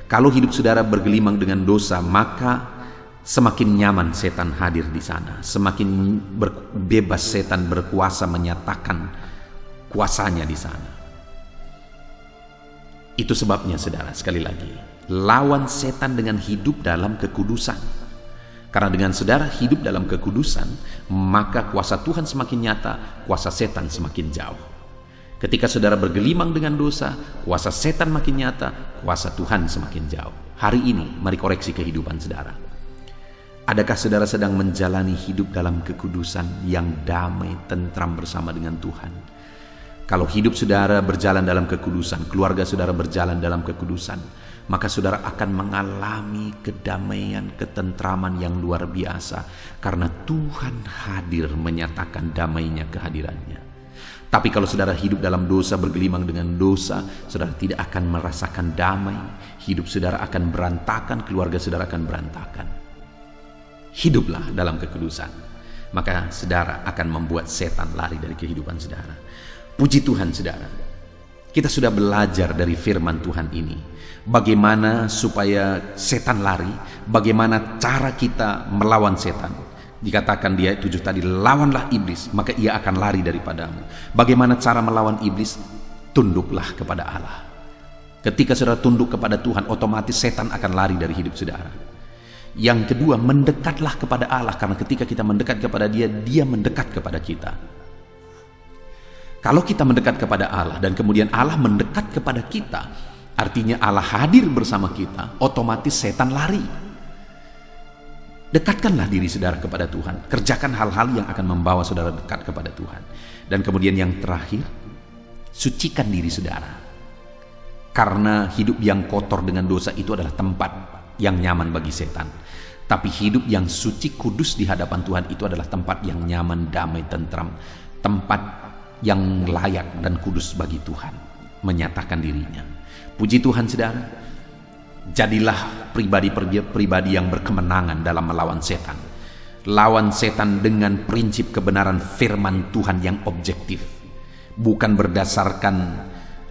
Kalau hidup saudara bergelimang dengan dosa, maka semakin nyaman setan hadir di sana. Semakin bebas setan berkuasa menyatakan kuasanya di sana. Itu sebabnya saudara, sekali lagi, lawan setan dengan hidup dalam kekudusan. Karena dengan saudara hidup dalam kekudusan, maka kuasa Tuhan semakin nyata, kuasa setan semakin jauh. Ketika saudara bergelimang dengan dosa, kuasa setan makin nyata, kuasa Tuhan semakin jauh. Hari ini, mari koreksi kehidupan saudara. Adakah saudara sedang menjalani hidup dalam kekudusan yang damai, tentram bersama dengan Tuhan? Kalau hidup saudara berjalan dalam kekudusan, keluarga saudara berjalan dalam kekudusan, maka saudara akan mengalami kedamaian, ketentraman yang luar biasa. Karena Tuhan hadir menyatakan damainya kehadirannya. Tapi kalau saudara hidup dalam dosa, bergelimang dengan dosa, saudara tidak akan merasakan damai. Hidup saudara akan berantakan, keluarga saudara akan berantakan. Hiduplah dalam kekudusan, maka saudara akan membuat setan lari dari kehidupan saudara. Puji Tuhan saudara, kita sudah belajar dari firman Tuhan ini, bagaimana supaya setan lari, bagaimana cara kita melawan setan. Dikatakan di ayat 7 tadi, lawanlah iblis, maka ia akan lari daripadamu. Bagaimana cara melawan iblis? Tunduklah kepada Allah. Ketika saudara tunduk kepada Tuhan, otomatis setan akan lari dari hidup saudara. Yang kedua, mendekatlah kepada Allah, karena ketika kita mendekat kepada Dia, Dia mendekat kepada kita. Kalau kita mendekat kepada Allah dan kemudian Allah mendekat kepada kita, artinya Allah hadir bersama kita, otomatis setan lari. Dekatkanlah diri saudara kepada Tuhan. Kerjakan hal-hal yang akan membawa saudara dekat kepada Tuhan. Dan kemudian yang terakhir, sucikan diri saudara. Karena hidup yang kotor dengan dosa itu adalah tempat yang nyaman bagi setan. Tapi hidup yang suci, kudus di hadapan Tuhan itu adalah tempat yang nyaman, damai, tentram. Tempat yang layak dan kudus bagi Tuhan menyatakan dirinya. Puji Tuhan saudara. Jadilah pribadi yang berkemenangan dalam melawan setan. Lawan setan dengan prinsip kebenaran firman Tuhan yang objektif, bukan berdasarkan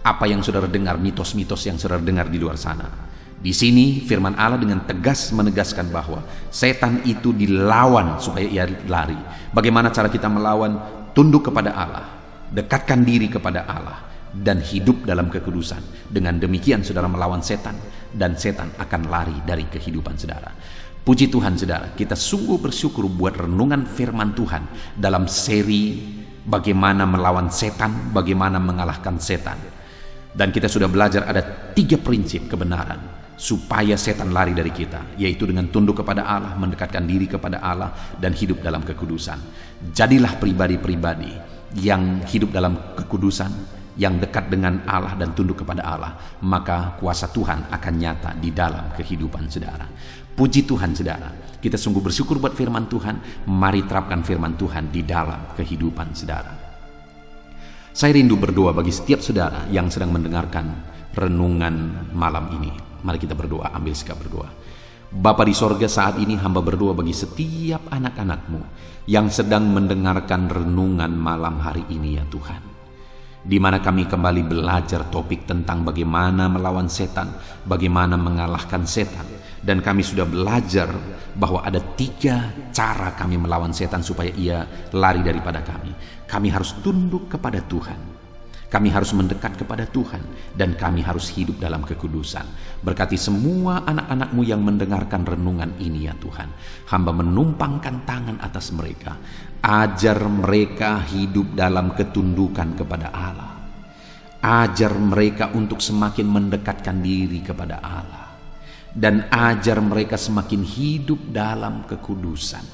apa yang saudara dengar, mitos-mitos yang saudara dengar di luar sana. Di sini firman Allah dengan tegas menegaskan bahwa setan itu dilawan supaya ia lari. Bagaimana cara kita melawan? Tunduk kepada Allah, dekatkan diri kepada Allah, dan hidup dalam kekudusan. Dengan demikian saudara melawan setan, dan setan akan lari dari kehidupan saudara. Puji Tuhan saudara, kita sungguh bersyukur buat renungan firman Tuhan dalam seri bagaimana melawan setan, bagaimana mengalahkan setan. Dan kita sudah belajar ada 3 prinsip kebenaran supaya setan lari dari kita, yaitu dengan tunduk kepada Allah, mendekatkan diri kepada Allah, dan hidup dalam kekudusan. Jadilah pribadi-pribadi yang hidup dalam kekudusan, yang dekat dengan Allah dan tunduk kepada Allah, maka kuasa Tuhan akan nyata di dalam kehidupan saudara. Puji Tuhan saudara, kita sungguh bersyukur buat firman Tuhan. Mari terapkan firman Tuhan di dalam kehidupan saudara. Saya rindu berdoa bagi setiap saudara yang sedang mendengarkan renungan malam ini. Mari kita berdoa, ambil sikap berdoa. Bapa di sorga, saat ini hamba berdoa bagi setiap anak-anak-Mu yang sedang mendengarkan renungan malam hari ini ya Tuhan. di mana kami kembali belajar topik tentang bagaimana melawan setan, bagaimana mengalahkan setan. Dan kami sudah belajar bahwa ada 3 cara kami melawan setan supaya ia lari daripada kami. Kami harus tunduk kepada Tuhan, kami harus mendekat kepada Tuhan, dan kami harus hidup dalam kekudusan. Berkati semua anak-anak-Mu yang mendengarkan renungan ini ya Tuhan. Hamba menumpangkan tangan atas mereka. Ajar mereka hidup dalam ketundukan kepada Allah. Ajar mereka untuk semakin mendekatkan diri kepada Allah. Dan ajar mereka semakin hidup dalam kekudusan.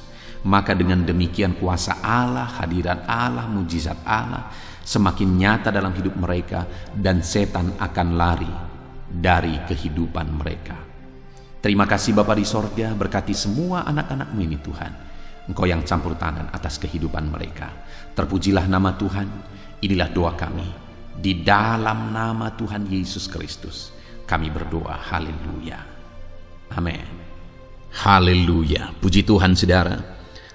Maka dengan demikian kuasa Allah, hadirat Allah, mujizat Allah semakin nyata dalam hidup mereka, dan setan akan lari dari kehidupan mereka. Terima kasih Bapa di sorga, berkati semua anak-anak-Mu ini Tuhan. Engkau yang campur tangan atas kehidupan mereka. Terpujilah nama Tuhan. Inilah doa kami. Di dalam nama Tuhan Yesus Kristus kami berdoa. Haleluya. Amin. Haleluya. Puji Tuhan saudara.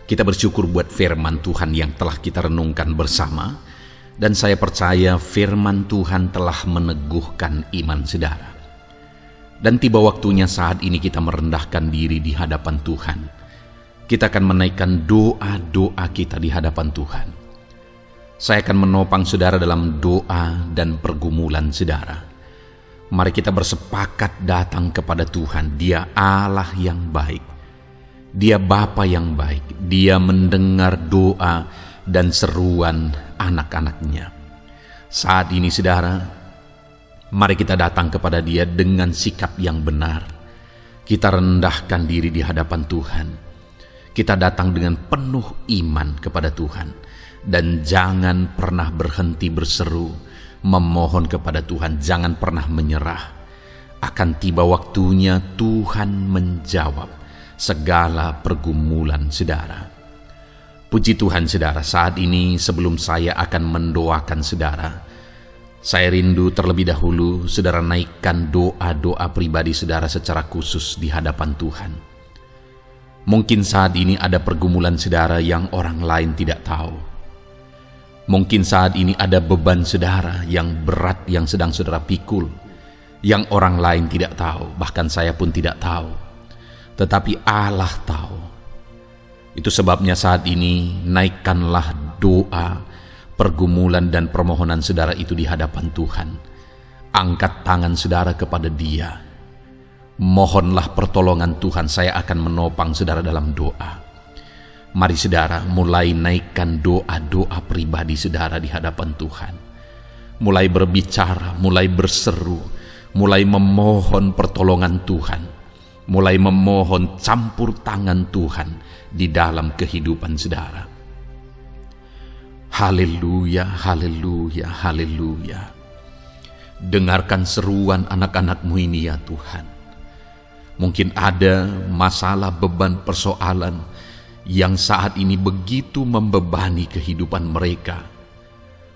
Kita bersyukur buat firman Tuhan yang telah kita renungkan bersama. Dan saya percaya firman Tuhan telah meneguhkan iman saudara. Dan tiba waktunya saat ini kita merendahkan diri di hadapan Tuhan. Kita akan menaikkan doa-doa kita di hadapan Tuhan. Saya akan menopang saudara dalam doa dan pergumulan saudara. Mari kita bersepakat datang kepada Tuhan. Dia Allah yang baik. Dia Bapa yang baik. Dia mendengar doa dan seruan anak-anaknya. Saat ini saudara, mari kita datang kepada Dia dengan sikap yang benar. Kita rendahkan diri di hadapan Tuhan. Kita datang dengan penuh iman kepada Tuhan. Dan jangan pernah berhenti berseru, memohon kepada Tuhan. Jangan pernah menyerah. Akan tiba waktunya Tuhan menjawab segala pergumulan saudara. Puji Tuhan saudara, saat ini sebelum saya akan mendoakan saudara, saya rindu terlebih dahulu saudara naikkan doa-doa pribadi saudara secara khusus di hadapan Tuhan. Mungkin saat ini ada pergumulan saudara yang orang lain tidak tahu. Mungkin saat ini ada beban saudara yang berat yang sedang saudara pikul, yang orang lain tidak tahu, bahkan saya pun tidak tahu. Tetapi Allah tahu. Itu sebabnya saat ini naikkanlah doa, pergumulan dan permohonan saudara itu di hadapan Tuhan. Angkat tangan saudara kepada Dia. Mohonlah pertolongan Tuhan, saya akan menopang saudara dalam doa. Mari saudara mulai naikkan doa-doa pribadi saudara di hadapan Tuhan. Mulai berbicara, mulai berseru, mulai memohon pertolongan Tuhan. Mulai memohon campur tangan Tuhan di dalam kehidupan saudara. Haleluya, haleluya, haleluya. Dengarkan seruan anak-anak-Mu ini ya Tuhan. Mungkin ada masalah, beban, persoalan yang saat ini begitu membebani kehidupan mereka.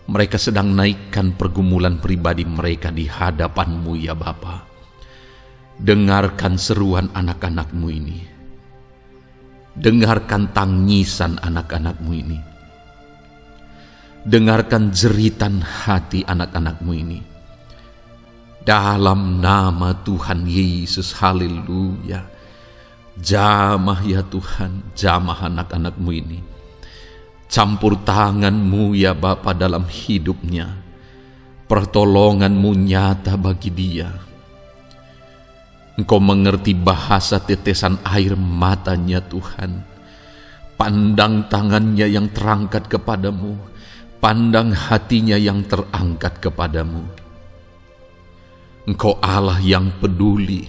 Mereka sedang naikkan pergumulan pribadi mereka di hadapan-Mu ya Bapa. Dengarkan seruan anak-anak-Mu ini. Dengarkan tangisan anak-anak-Mu ini. Dengarkan jeritan hati anak-anak-Mu ini. Dalam nama Tuhan Yesus, haleluya. Jamah ya Tuhan, jamah anak-anak-Mu ini. Campur tangan-Mu ya Bapa dalam hidupnya. Pertolongan-Mu nyata bagi dia. Engkau mengerti bahasa tetesan air matanya Tuhan. Pandang tangannya yang terangkat kepadamu. Pandang hatinya yang terangkat kepadamu. Engkau Allah yang peduli.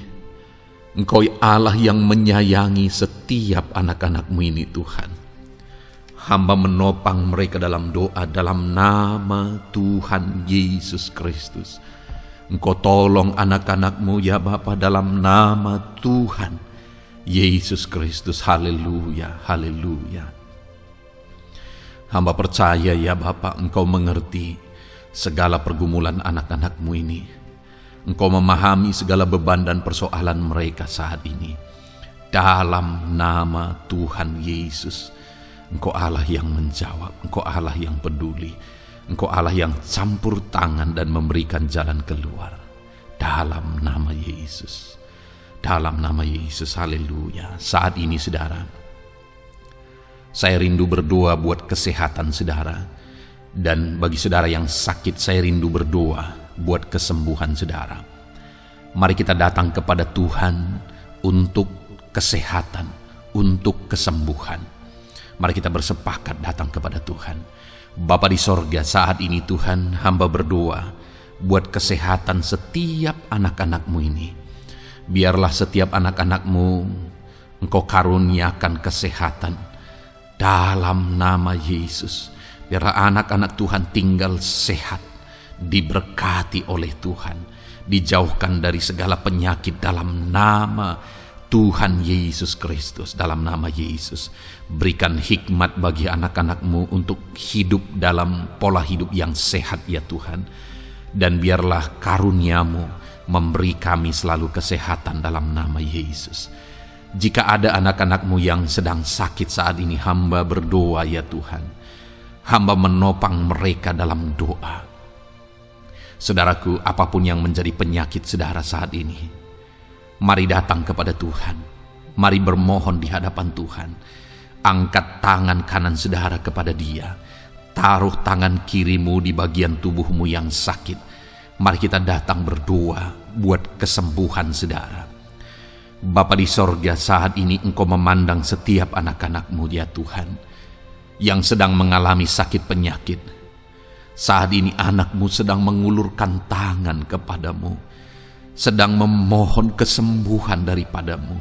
Engkau Allah yang menyayangi setiap anak-anak-Mu ini Tuhan. Hamba menopang mereka dalam doa dalam nama Tuhan Yesus Kristus. Engkau tolong anak-anak-Mu ya Bapa dalam nama Tuhan Yesus Kristus. Haleluya, haleluya. Hamba percaya ya Bapa, Engkau mengerti segala pergumulan anak-anak-Mu ini. Engkau memahami segala beban dan persoalan mereka saat ini. Dalam nama Tuhan Yesus, Engkau Allah yang menjawab, Engkau Allah yang peduli. Engkau Allah yang campur tangan dan memberikan jalan keluar. Dalam nama Yesus. Dalam nama Yesus, haleluya. Saat ini saudara, saya rindu berdoa buat kesehatan saudara. Dan bagi saudara yang sakit, saya rindu berdoa buat kesembuhan saudara. Mari kita datang kepada Tuhan untuk kesehatan, untuk kesembuhan. Mari kita bersepakat datang kepada Tuhan. Bapa di sorga, saat ini Tuhan, hamba berdoa buat kesehatan setiap anak-anak-Mu ini. Biarlah setiap anak-anak-Mu Engkau karuniakan kesehatan dalam nama Yesus. Biarlah anak-anak Tuhan tinggal sehat, diberkati oleh Tuhan, dijauhkan dari segala penyakit dalam nama Tuhan Yesus Kristus. Dalam nama Yesus, berikan hikmat bagi anak-anak-Mu untuk hidup dalam pola hidup yang sehat ya Tuhan. Dan biarlah karunia-Mu memberi kami selalu kesehatan dalam nama Yesus. Jika ada anak-anak-Mu yang sedang sakit saat ini, hamba berdoa ya Tuhan. Hamba menopang mereka dalam doa. Saudaraku, apapun yang menjadi penyakit saudara saat ini, mari datang kepada Tuhan. Mari bermohon di hadapan Tuhan. Angkat tangan kanan saudara kepada Dia. Taruh tangan kirimu di bagian tubuhmu yang sakit. Mari kita datang berdoa buat kesembuhan saudara. Bapa di sorga, saat ini Engkau memandang setiap anak-anak-Mu ya Tuhan, yang sedang mengalami sakit penyakit. Saat ini anak-Mu sedang mengulurkan tangan kepadamu, sedang memohon kesembuhan daripadamu.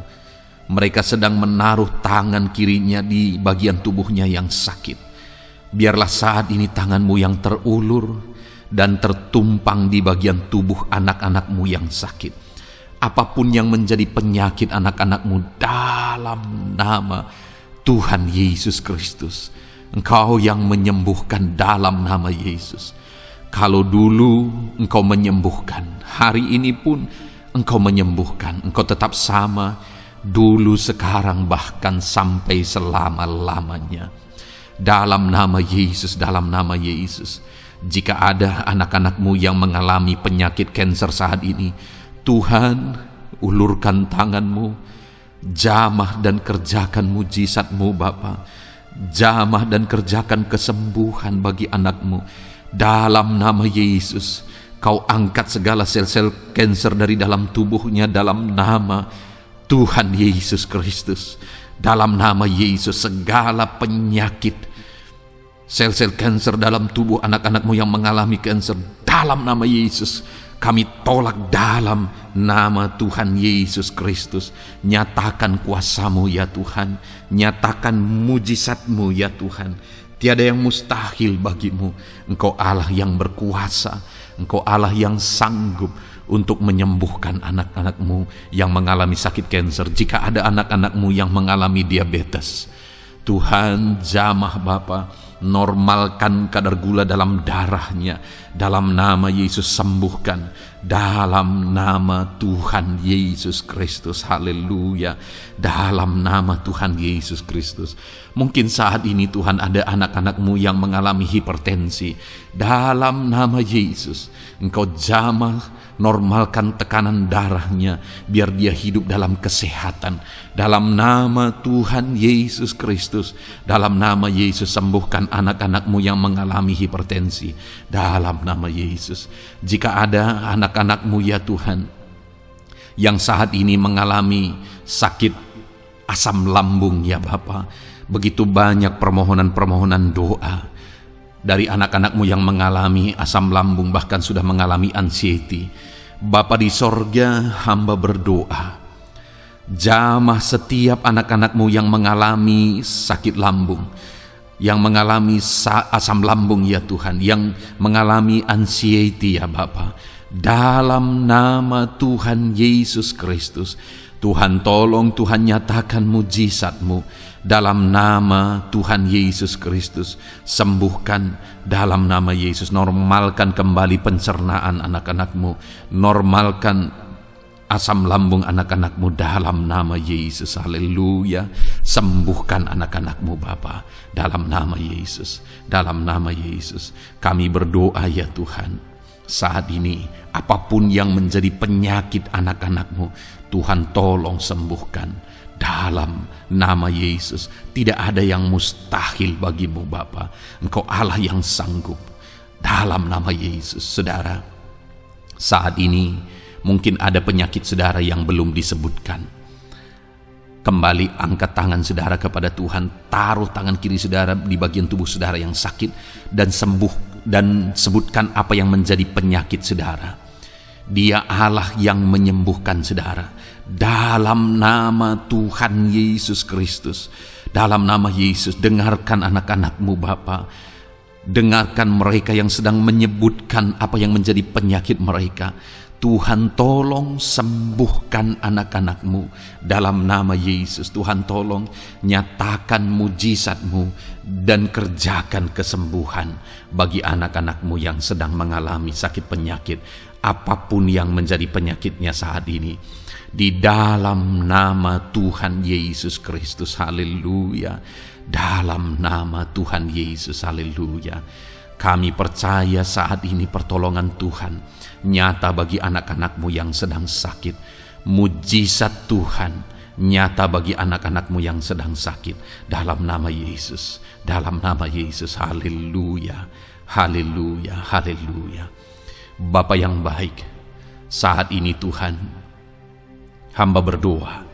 Mereka sedang menaruh tangan kirinya di bagian tubuhnya yang sakit. Biarlah saat ini tangan-Mu yang terulur dan tertumpang di bagian tubuh anak-anak-Mu yang sakit. Apapun yang menjadi penyakit anak-anak-Mu, dalam nama Tuhan Yesus Kristus, Engkau yang menyembuhkan dalam nama Yesus. Kalau dulu Engkau menyembuhkan, hari ini pun Engkau menyembuhkan. Engkau tetap sama, dulu, sekarang, bahkan sampai selama-lamanya. Dalam nama Yesus, dalam nama Yesus. Jika ada anak-anak-Mu yang mengalami penyakit kanker saat ini, Tuhan, ulurkan tangan-Mu, jamah dan kerjakan mujizat-Mu Bapa. Jamah dan kerjakan kesembuhan bagi anak-Mu. Dalam nama Yesus, Kau angkat segala sel-sel kanker dari dalam tubuhnya dalam nama Tuhan Yesus Kristus. Dalam nama Yesus, segala penyakit, sel-sel kanker dalam tubuh anak-anak-Mu yang mengalami kanker, dalam nama Yesus, kami tolak dalam nama Tuhan Yesus Kristus. Nyatakan kuasa-Mu ya Tuhan, nyatakan mujizat-Mu ya Tuhan. Tiada yang mustahil bagi-Mu. Engkau Allah yang berkuasa, Engkau Allah yang sanggup untuk menyembuhkan anak-anak-Mu yang mengalami sakit kanker. Jika ada anak-anak-Mu yang mengalami diabetes, Tuhan, jamah Bapa, normalkan kadar gula dalam darahnya. Dalam nama Yesus, sembuhkan. Dalam nama Tuhan Yesus Kristus, haleluya. Dalam nama Tuhan Yesus Kristus. Mungkin saat ini Tuhan ada anak-anak-Mu yang mengalami hipertensi. Dalam nama Yesus, Engkau jamah, normalkan tekanan darahnya, biar dia hidup dalam kesehatan. Dalam nama Tuhan Yesus Kristus, dalam nama Yesus, sembuhkan anak-anak-Mu yang mengalami hipertensi. Dalam nama Yesus. Jika ada anak-anak-Mu ya Tuhan yang saat ini mengalami sakit asam lambung ya Bapa, begitu banyak permohonan-permohonan doa dari anak-anak-Mu yang mengalami asam lambung, bahkan sudah mengalami anxiety. Bapa di sorga, hamba berdoa, jamah setiap anak-anak-Mu yang mengalami sakit lambung, yang mengalami asam lambung ya Tuhan, yang mengalami anxiety ya Bapa. Dalam nama Tuhan Yesus Kristus, Tuhan tolong, Tuhan nyatakan mujizat-Mu. Dalam nama Tuhan Yesus Kristus, sembuhkan dalam nama Yesus. Normalkan kembali pencernaan anak-anak-Mu. Normalkan asam lambung anak-anakmu dalam nama Yesus. Haleluya. Sembuhkan anak-anakmu Bapa dalam nama Yesus. Dalam nama Yesus kami berdoa ya Tuhan, saat ini apapun yang menjadi penyakit anak-anakmu, Tuhan tolong sembuhkan dalam nama Yesus. Tidak ada yang mustahil bagimu Bapa. Engkau Allah yang sanggup dalam nama Yesus. Saudara, saat ini mungkin ada penyakit saudara yang belum disebutkan. Kembali angkat tangan saudara kepada Tuhan, taruh tangan kiri saudara di bagian tubuh saudara yang sakit dan sembuh, dan sebutkan apa yang menjadi penyakit saudara. Dia Allah yang menyembuhkan saudara dalam nama Tuhan Yesus Kristus. Dalam nama Yesus, dengarkan anak-anakmu Bapa. Dengarkan mereka yang sedang menyebutkan apa yang menjadi penyakit mereka. Tuhan tolong sembuhkan anak-anakmu dalam nama Yesus. Tuhan tolong nyatakan mujizat-Mu dan kerjakan kesembuhan bagi anak-anakmu yang sedang mengalami sakit penyakit, apapun yang menjadi penyakitnya saat ini. Di dalam nama Tuhan Yesus Kristus, haleluya. Dalam nama Tuhan Yesus, haleluya. Kami percaya saat ini pertolongan Tuhan nyata bagi anak-anakmu yang sedang sakit. Mujizat Tuhan nyata bagi anak-anakmu yang sedang sakit. Dalam nama Yesus, dalam nama Yesus, haleluya, haleluya, haleluya. Bapa yang baik, saat ini Tuhan, hamba berdoa,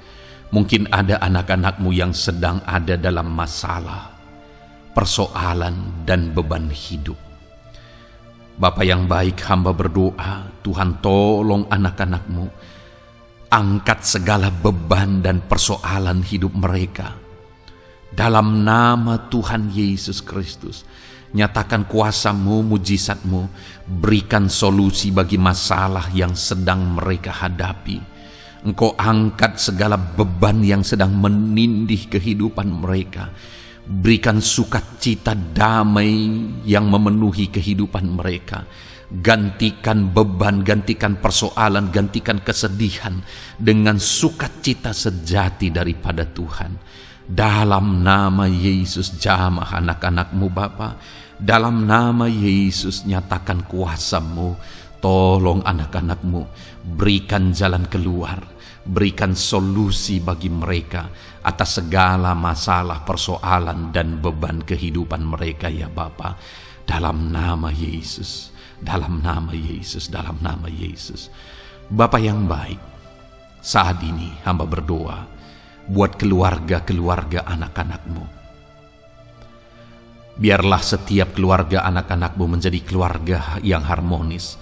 mungkin ada anak-anakmu yang sedang ada dalam masalah, persoalan dan beban hidup. Bapa yang baik, hamba berdoa, Tuhan tolong anak-anakmu, angkat segala beban dan persoalan hidup mereka. Dalam nama Tuhan Yesus Kristus, nyatakan kuasa-Mu, mujizat-Mu, berikan solusi bagi masalah yang sedang mereka hadapi. Engkau angkat segala beban yang sedang menindih kehidupan mereka. Berikan sukacita damai yang memenuhi kehidupan mereka. Gantikan beban, gantikan persoalan, gantikan kesedihan dengan sukacita sejati daripada Tuhan. Dalam nama Yesus, jamah anak-anakmu Bapa. Dalam nama Yesus, nyatakan kuasa-Mu. Tolong anak-anakmu, berikan jalan keluar, berikan solusi bagi mereka atas segala masalah, persoalan, dan beban kehidupan mereka ya Bapa. Dalam nama Yesus, dalam nama Yesus, dalam nama Yesus. Bapa yang baik, saat ini hamba berdoa buat keluarga-keluarga anak-anakmu. Biarlah setiap keluarga anak-anakmu menjadi keluarga yang harmonis,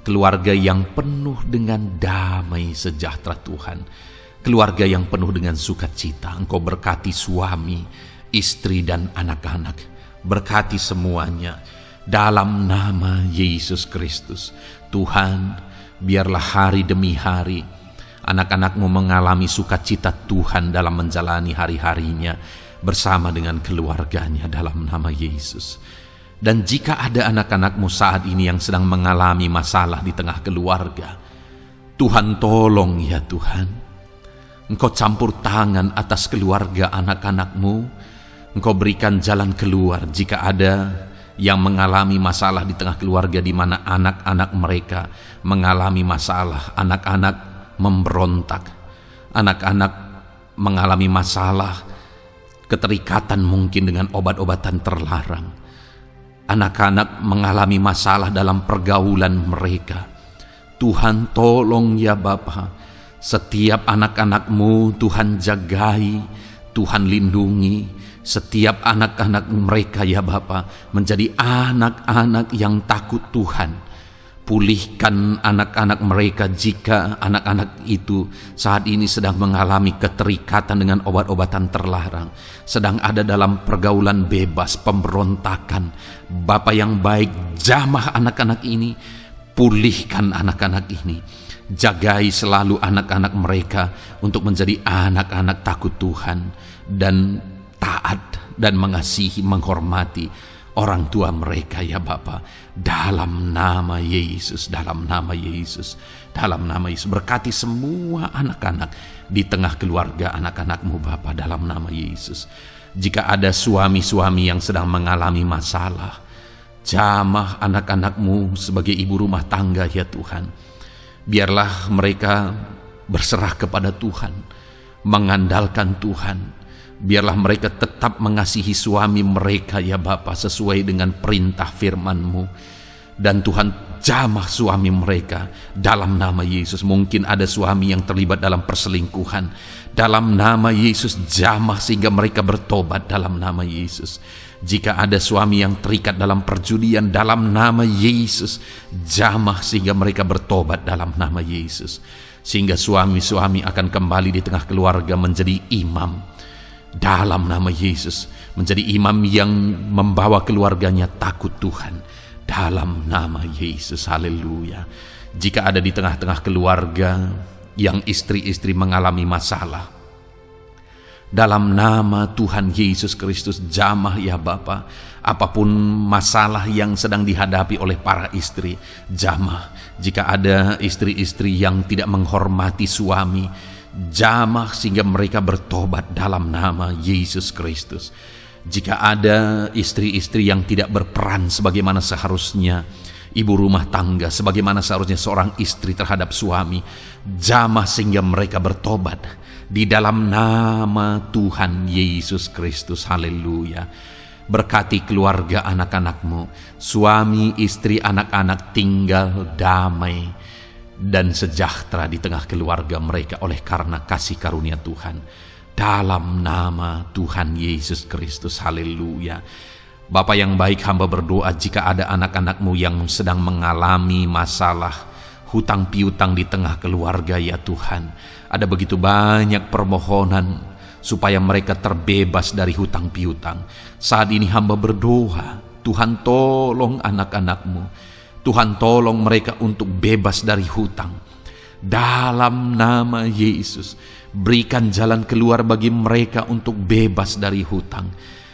keluarga yang penuh dengan damai sejahtera Tuhan, keluarga yang penuh dengan sukacita. Engkau berkati suami, istri, dan anak-anak. Berkati semuanya dalam nama Yesus Kristus. Tuhan, biarlah hari demi hari anak-anakmu mengalami sukacita Tuhan dalam menjalani hari-harinya bersama dengan keluarganya dalam nama Yesus. Dan jika ada anak-anakmu saat ini yang sedang mengalami masalah di tengah keluarga, Tuhan tolong ya Tuhan. Engkau campur tangan atas keluarga anak-anakmu. Engkau berikan jalan keluar jika ada yang mengalami masalah di tengah keluarga, di mana anak-anak mereka mengalami masalah, anak-anak memberontak, anak-anak mengalami masalah, keterikatan mungkin dengan obat-obatan terlarang. Anak-anak mengalami masalah dalam pergaulan mereka. Tuhan tolong ya Bapa, setiap anak-anakmu Tuhan jagai, Tuhan lindungi. Setiap anak-anak mereka ya Bapa menjadi anak-anak yang takut Tuhan. Pulihkan anak-anak mereka jika anak-anak itu saat ini sedang mengalami keterikatan dengan obat-obatan terlarang, sedang ada dalam pergaulan bebas, pemberontakan. Bapa yang baik, jamah anak-anak ini, pulihkan anak-anak ini. Jagai selalu anak-anak mereka untuk menjadi anak-anak takut Tuhan dan taat dan mengasihi, menghormati orang tua mereka ya Bapa, dalam nama Yesus, dalam nama Yesus, dalam nama Yesus. Berkati semua anak-anak di tengah keluarga anak-anak-Mu Bapa, dalam nama Yesus. Jika ada suami-suami yang sedang mengalami masalah, jamah anak-anak-Mu sebagai ibu rumah tangga ya Tuhan. Biarlah mereka berserah kepada Tuhan, mengandalkan Tuhan. Biarlah mereka tetap mengasihi suami mereka ya Bapa, sesuai dengan perintah firman-Mu. Dan Tuhan, jamah suami mereka dalam nama Yesus. Mungkin ada suami yang terlibat dalam perselingkuhan, dalam nama Yesus jamah sehingga mereka bertobat dalam nama Yesus. Jika ada suami yang terikat dalam perjudian, dalam nama Yesus jamah sehingga mereka bertobat dalam nama Yesus. Sehingga suami-suami akan kembali di tengah keluarga menjadi imam dalam nama Yesus, menjadi imam yang membawa keluarganya takut Tuhan dalam nama Yesus. Haleluya. Jika ada di tengah-tengah keluarga yang istri-istri mengalami masalah, dalam nama Tuhan Yesus Kristus jamah ya Bapa, apapun masalah yang sedang dihadapi oleh para istri, jamah. Jika ada istri-istri yang tidak menghormati suami, jamah sehingga mereka bertobat dalam nama Yesus Kristus. Jika ada istri-istri yang tidak berperan sebagaimana seharusnya ibu rumah tangga, sebagaimana seharusnya seorang istri terhadap suami, jamah sehingga mereka bertobat di dalam nama Tuhan Yesus Kristus. Haleluya. Berkati keluarga anak-anak-Mu, suami, istri, anak-anak tinggal damai dan sejahtera di tengah keluarga mereka oleh karena kasih karunia Tuhan dalam nama Tuhan Yesus Kristus. Haleluya. Bapa yang baik, hamba berdoa jika ada anak-anak-Mu yang sedang mengalami masalah hutang piutang di tengah keluarga ya Tuhan, ada begitu banyak permohonan supaya mereka terbebas dari hutang piutang. Saat ini hamba berdoa, Tuhan tolong anak-anak-Mu, Tuhan tolong mereka untuk bebas dari hutang. Dalam nama Yesus, berikan jalan keluar bagi mereka untuk bebas dari hutang.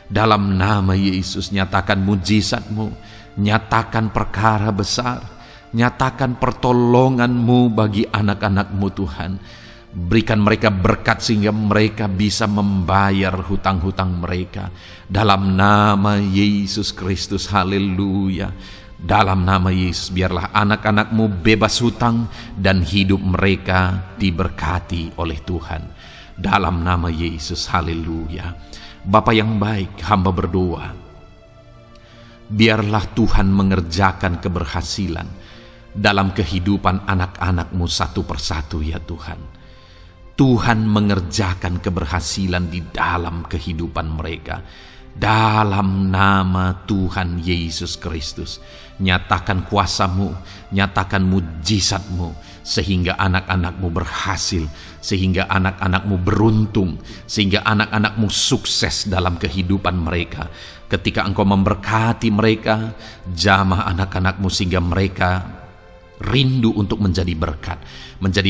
Dalam nama Yesus, nyatakan mujizat-Mu, nyatakan perkara besar, nyatakan pertolongan-Mu bagi anak-anak-Mu Tuhan. Berikan mereka berkat sehingga mereka bisa membayar hutang-hutang mereka. Dalam nama Yesus Kristus, haleluya. Dalam nama Yesus, biarlah anak-anak-Mu bebas hutang dan hidup mereka diberkati oleh Tuhan. Dalam nama Yesus, haleluya. Bapa yang baik, hamba berdoa, biarlah Tuhan mengerjakan keberhasilan dalam kehidupan anak-anak-Mu satu persatu ya Tuhan. Tuhan mengerjakan keberhasilan di dalam kehidupan mereka. Dalam nama Tuhan Yesus Kristus, nyatakan kuasa-Mu, nyatakan mujizat-Mu, sehingga anak-anak-Mu berhasil, sehingga anak-anak-Mu beruntung, sehingga anak-anak-Mu sukses dalam kehidupan mereka. Ketika Engkau memberkati mereka, jamah anak-anak-Mu sehingga mereka rindu untuk menjadi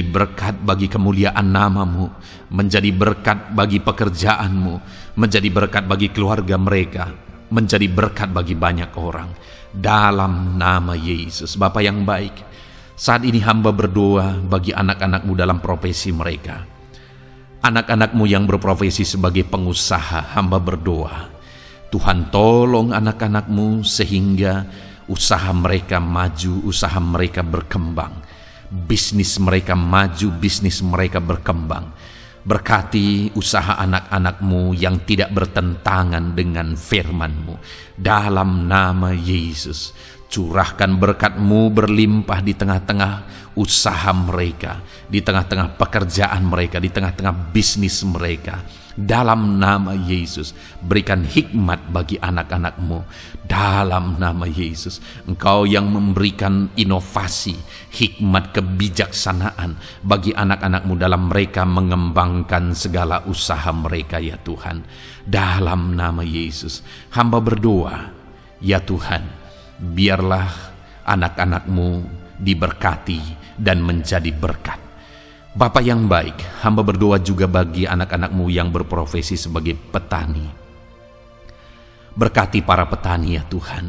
berkat bagi kemuliaan nama-Mu, menjadi berkat bagi pekerjaan-Mu, menjadi berkat bagi keluarga mereka, menjadi berkat bagi banyak orang. Dalam nama Yesus. Bapa yang baik, saat ini hamba berdoa bagi anak-anak-Mu dalam profesi mereka. Anak-anak-Mu yang berprofesi sebagai pengusaha, hamba berdoa, Tuhan tolong anak-anak-Mu sehingga usaha mereka maju, usaha mereka berkembang, bisnis mereka maju, bisnis mereka berkembang. Berkati usaha anak-anak-Mu yang tidak bertentangan dengan firman-Mu. Dalam nama Yesus, curahkan berkat-Mu berlimpah di tengah-tengah usaha mereka, di tengah-tengah pekerjaan mereka, di tengah-tengah bisnis mereka. Dalam nama Yesus, berikan hikmat bagi anak-anak-Mu. Dalam nama Yesus, Engkau yang memberikan inovasi, hikmat, kebijaksanaan bagi anak-anak-Mu dalam mereka mengembangkan segala usaha mereka ya Tuhan. Dalam nama Yesus, hamba berdoa, ya Tuhan, biarlah anak-anak-Mu diberkati dan menjadi berkat. Bapa yang baik, hamba berdoa juga bagi anak-anak-Mu yang berprofesi sebagai petani. Berkati para petani ya Tuhan,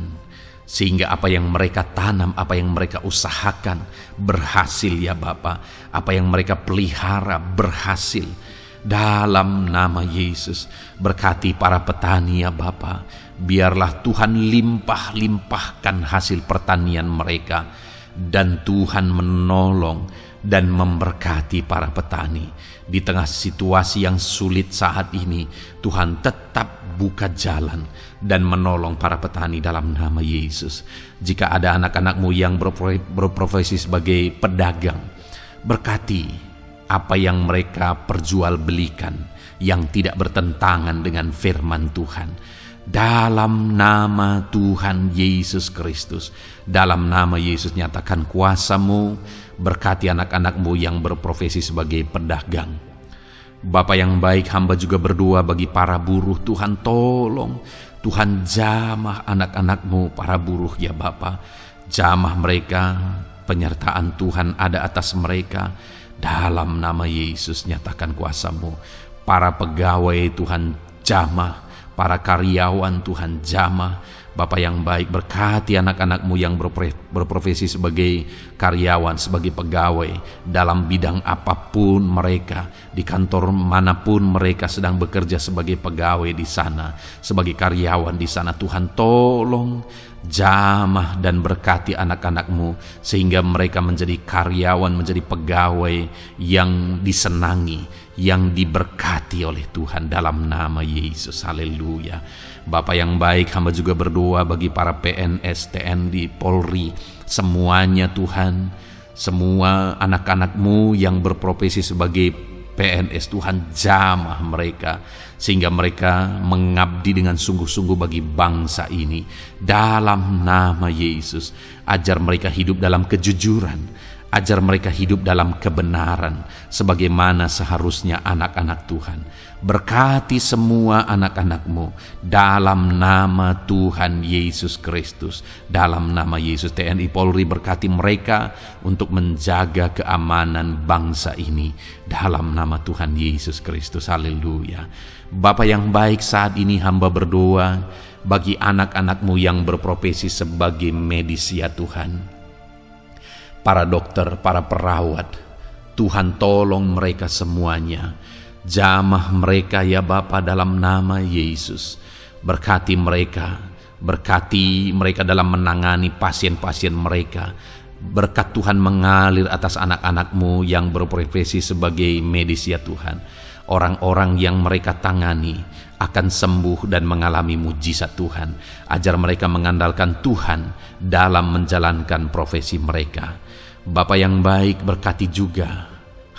sehingga apa yang mereka tanam, apa yang mereka usahakan berhasil ya Bapa. Apa yang mereka pelihara berhasil. Dalam nama Yesus, berkati para petani ya Bapa. Biarlah Tuhan limpah-limpahkan hasil pertanian mereka. Dan Tuhan menolong dan memberkati para petani. Di tengah situasi yang sulit saat ini, Tuhan tetap buka jalan dan menolong para petani dalam nama Yesus. Jika ada anak-anak-Mu yang berprofesi sebagai pedagang, berkati apa yang mereka perjualbelikan yang tidak bertentangan dengan firman Tuhan. Dalam nama Tuhan Yesus Kristus, dalam nama Yesus nyatakan kuasa-Mu, berkati anak-anak-Mu yang berprofesi sebagai pedagang. Bapa yang baik, hamba juga berdoa bagi para buruh. Tuhan tolong, Tuhan jamah anak-anak-Mu para buruh ya Bapa. Jamah mereka, penyertaan Tuhan ada atas mereka. Dalam nama Yesus nyatakan kuasa-Mu. Para pegawai Tuhan jamah, para karyawan Tuhan jamah. Bapa yang baik, berkati anak-anak-Mu yang berprofesi sebagai karyawan, sebagai pegawai dalam bidang apapun mereka, di kantor manapun mereka sedang bekerja sebagai pegawai di sana, sebagai karyawan di sana. Tuhan tolong jamah dan berkati anak-anak-Mu sehingga mereka menjadi karyawan, menjadi pegawai yang disenangi, yang diberkati oleh Tuhan dalam nama Yesus. Haleluya. Bapa yang baik, hamba juga berdoa bagi para PNS, TNI, Polri, semuanya Tuhan, semua anak-anak-Mu yang berprofesi sebagai PNS, Tuhan jamah mereka sehingga mereka mengabdi dengan sungguh-sungguh bagi bangsa ini. Dalam nama Yesus, ajar mereka hidup dalam kejujuran, ajar mereka hidup dalam kebenaran sebagaimana seharusnya anak-anak Tuhan. Berkati semua anak-anak-Mu dalam nama Tuhan Yesus Kristus. Dalam nama Yesus, TNI Polri berkati mereka untuk menjaga keamanan bangsa ini dalam nama Tuhan Yesus Kristus. Haleluya. Bapa yang baik, saat ini hamba berdoa bagi anak-anak-Mu yang berprofesi sebagai medis ya Tuhan. Para dokter, para perawat, Tuhan tolong mereka semuanya. Jamah mereka ya Bapa dalam nama Yesus. Berkati mereka dalam menangani pasien-pasien mereka. Berkat Tuhan mengalir atas anak-anak-Mu yang berprofesi sebagai medis ya Tuhan. Orang-orang yang mereka tangani akan sembuh dan mengalami mujizat Tuhan. Ajar mereka mengandalkan Tuhan dalam menjalankan profesi mereka. Bapa yang baik, berkati juga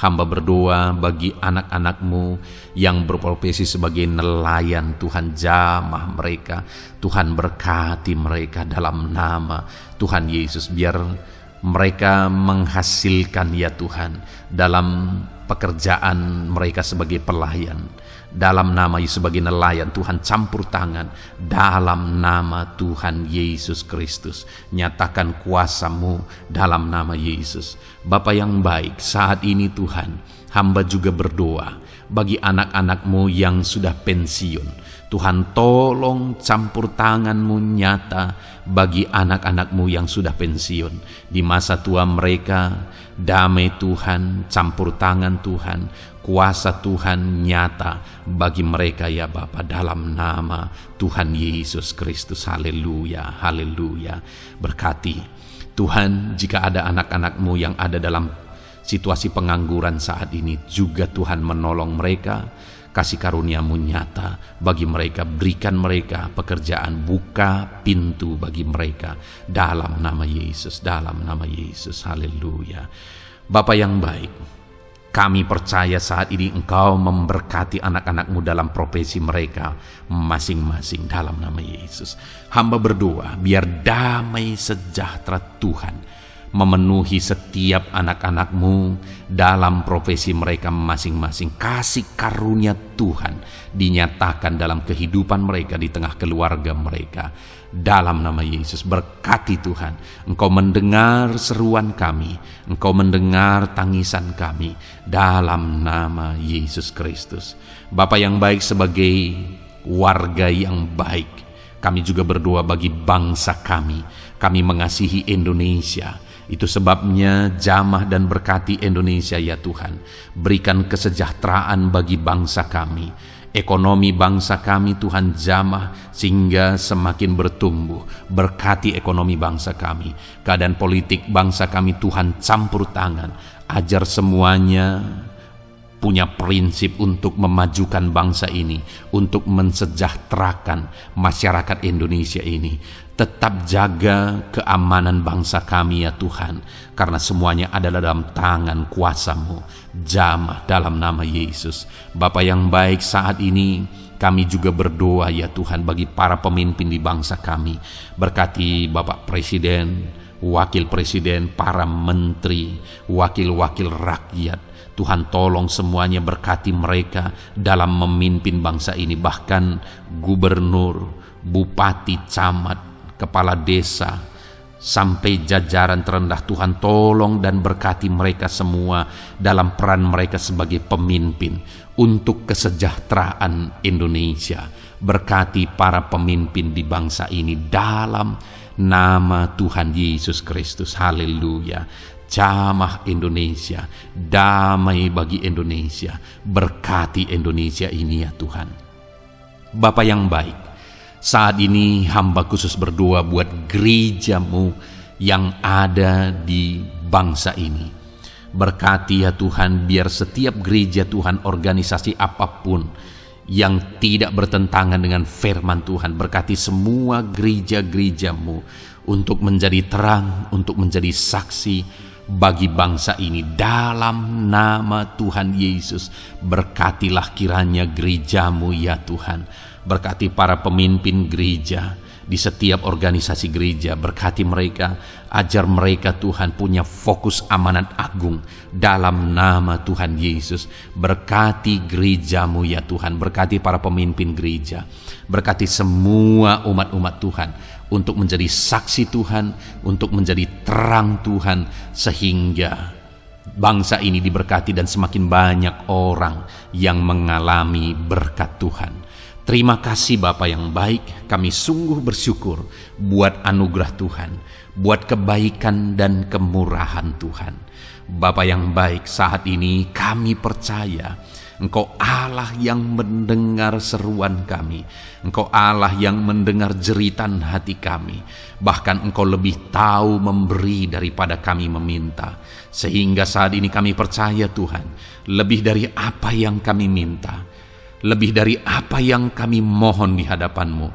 hamba berdoa bagi anak-anak-Mu yang berprofesi sebagai nelayan. Tuhan jamah mereka, Tuhan berkati mereka dalam nama Tuhan Yesus. Biar mereka menghasilkan ya Tuhan dalam pekerjaan mereka sebagai pelayan. Dalam nama Yesus, sebagai nelayan, Tuhan campur tangan dalam nama Tuhan Yesus Kristus. Nyatakan kuasa-Mu dalam nama Yesus. Bapa yang baik, saat ini Tuhan, hamba juga berdoa bagi anak-anak-Mu yang sudah pensiun. Tuhan tolong campur tangan-Mu nyata bagi anak-anak-Mu yang sudah pensiun. Di masa tua mereka, damai Tuhan, campur tangan Tuhan, kuasa Tuhan nyata bagi mereka ya Bapa dalam nama Tuhan Yesus Kristus. Haleluya, haleluya. Berkati Tuhan, jika ada anak-anak-Mu yang ada dalam situasi pengangguran saat ini, juga Tuhan menolong mereka. Kasih karunia-Mu nyata bagi mereka, berikan mereka pekerjaan, buka pintu bagi mereka dalam nama Yesus, dalam nama Yesus. Haleluya. Bapa yang baik, kami percaya saat ini Engkau memberkati anak-anak-Mu dalam profesi mereka masing-masing dalam nama Yesus. Hamba berdoa biar damai sejahtera Tuhan memenuhi setiap anak-anak-Mu dalam profesi mereka masing-masing. Kasih karunia Tuhan dinyatakan dalam kehidupan mereka, di tengah keluarga mereka. Dalam nama Yesus, berkati Tuhan. Engkau mendengar seruan kami, Engkau mendengar tangisan kami dalam nama Yesus Kristus. Bapa yang baik, sebagai warga yang baik, Kami juga berdoa bagi bangsa kami. Kami mengasihi Indonesia. Itu sebabnya jamah dan berkati Indonesia ya Tuhan. Berikan kesejahteraan bagi bangsa kami. Ekonomi bangsa kami Tuhan jamah sehingga semakin bertumbuh. Berkati ekonomi bangsa kami. Keadaan politik bangsa kami Tuhan campur tangan. Ajar semuanya punya prinsip untuk memajukan bangsa ini, untuk mensejahterakan masyarakat Indonesia ini. Tetap jaga keamanan bangsa kami ya Tuhan, karena semuanya adalah dalam tangan kuasa-Mu. Jamah dalam nama Yesus. Bapa yang baik, saat ini kami juga berdoa ya Tuhan bagi para pemimpin di bangsa kami. Berkati Bapak Presiden, Wakil Presiden, para menteri, wakil-wakil rakyat. Tuhan tolong semuanya, berkati mereka dalam memimpin bangsa ini. Bahkan gubernur, bupati, camat, kepala desa, sampai jajaran terendah. Tuhan tolong dan berkati mereka semua dalam peran mereka sebagai pemimpin untuk kesejahteraan Indonesia. Berkati para pemimpin di bangsa ini dalam nama Tuhan Yesus Kristus. Haleluya. Jamah Indonesia, damai bagi Indonesia, berkati Indonesia ini ya Tuhan. Bapa yang baik, saat ini hamba khusus berdoa buat gereja-Mu yang ada di bangsa ini. Berkati ya Tuhan, biar setiap gereja Tuhan, organisasi apapun yang tidak bertentangan dengan firman Tuhan, berkati semua gereja-gereja-Mu untuk menjadi terang, untuk menjadi saksi bagi bangsa ini dalam nama Tuhan Yesus. Berkatilah kiranya gereja-Mu ya Tuhan. Berkati para pemimpin gereja di setiap organisasi gereja. Berkati mereka, ajar mereka Tuhan punya fokus amanat agung dalam nama Tuhan Yesus. Berkati gereja-Mu ya Tuhan. Berkati para pemimpin gereja. Berkati semua umat-umat Tuhan untuk menjadi saksi Tuhan, untuk menjadi terang Tuhan, sehingga bangsa ini diberkati dan semakin banyak orang yang mengalami berkat Tuhan. Terima kasih Bapa yang baik, kami sungguh bersyukur buat anugerah Tuhan, buat kebaikan dan kemurahan Tuhan. Bapa yang baik, saat ini kami percaya Engkau Allah yang mendengar seruan kami. Engkau Allah yang mendengar jeritan hati kami. Bahkan Engkau lebih tahu memberi daripada kami meminta. Sehingga saat ini kami percaya Tuhan, lebih dari apa yang kami minta, lebih dari apa yang kami mohon di hadapan-Mu,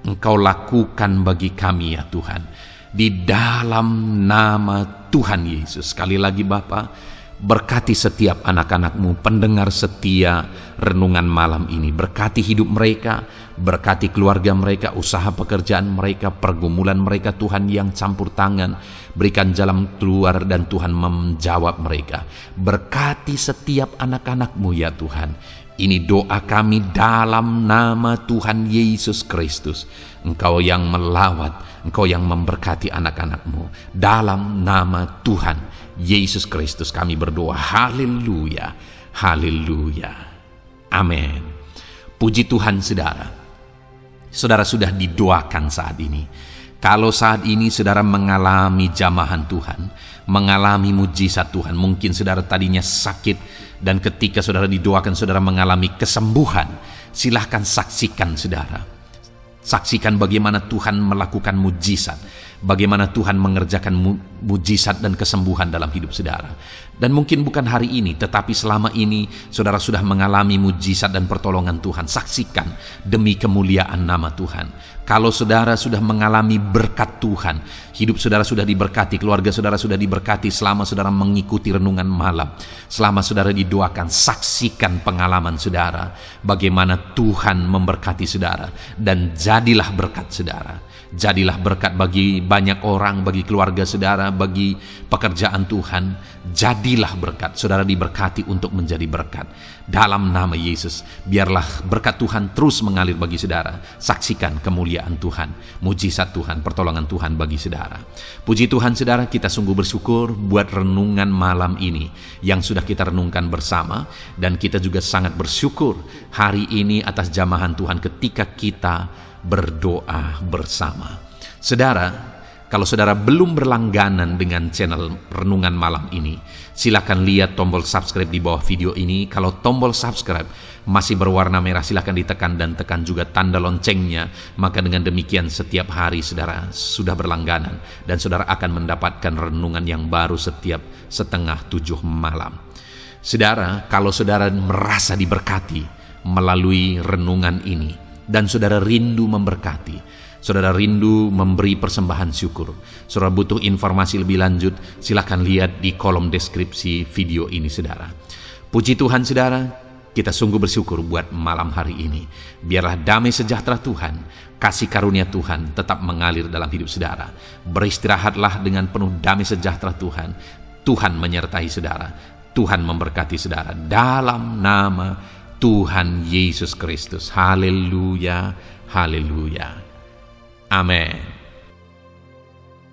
Engkau lakukan bagi kami ya Tuhan. Di dalam nama Tuhan Yesus. Sekali lagi Bapa, berkati setiap anak-anak-Mu, pendengar setia renungan malam ini. Berkati hidup mereka, berkati keluarga mereka, usaha pekerjaan mereka, pergumulan mereka Tuhan yang campur tangan. Berikan jalan keluar dan Tuhan menjawab mereka. Berkati setiap anak-anak-Mu ya Tuhan. Ini doa kami dalam nama Tuhan Yesus Kristus. Engkau yang melawat, Engkau yang memberkati anak-anak-Mu. Dalam nama Tuhan Yesus Kristus kami berdoa. Haleluya, haleluya, amin. Puji Tuhan saudara. Saudara sudah didoakan saat ini. Kalau saat ini saudara mengalami jamahan Tuhan, mengalami mujizat Tuhan, mungkin saudara tadinya sakit dan ketika saudara didoakan saudara mengalami kesembuhan, silahkan saksikan saudara. Saksikan bagaimana Tuhan melakukan mujizat, bagaimana Tuhan mengerjakan mujizat dan kesembuhan dalam hidup saudara. Dan mungkin bukan hari ini, tetapi selama ini saudara sudah mengalami mujizat dan pertolongan Tuhan. Saksikan demi kemuliaan nama Tuhan. Kalau saudara sudah mengalami berkat Tuhan, hidup saudara sudah diberkati, keluarga saudara sudah diberkati selama saudara mengikuti renungan malam, selama saudara didoakan, saksikan pengalaman saudara, bagaimana Tuhan memberkati saudara, dan jadilah berkat saudara. Jadilah berkat bagi banyak orang, bagi keluarga saudara, bagi pekerjaan Tuhan. Jadilah berkat, saudara diberkati untuk menjadi berkat. Dalam nama Yesus, biarlah berkat Tuhan terus mengalir bagi saudara. Saksikan kemuliaan Tuhan, mujizat Tuhan, pertolongan Tuhan bagi saudara. Puji Tuhan saudara, kita sungguh bersyukur buat renungan malam ini yang sudah kita renungkan bersama. Dan kita juga sangat bersyukur hari ini atas jamahan Tuhan ketika kita berdoa bersama. Saudara, kalau saudara belum berlangganan dengan channel Renungan Malam ini, silakan lihat tombol subscribe di bawah video ini. Kalau tombol subscribe masih berwarna merah, silakan ditekan dan tekan juga tanda loncengnya. Maka dengan demikian setiap hari saudara sudah berlangganan dan saudara akan mendapatkan renungan yang baru setiap 6:30 malam. Saudara, kalau saudara merasa diberkati melalui renungan ini dan saudara rindu memberkati, saudara rindu memberi persembahan syukur, saudara butuh informasi lebih lanjut, silakan lihat di kolom deskripsi video ini saudara. Puji Tuhan saudara, kita sungguh bersyukur buat malam hari ini. Biarlah damai sejahtera Tuhan, kasih karunia Tuhan tetap mengalir dalam hidup saudara. Beristirahatlah dengan penuh damai sejahtera Tuhan. Tuhan menyertai saudara, Tuhan memberkati saudara dalam nama Tuhan Yesus Kristus. Haleluya, haleluya. Amin.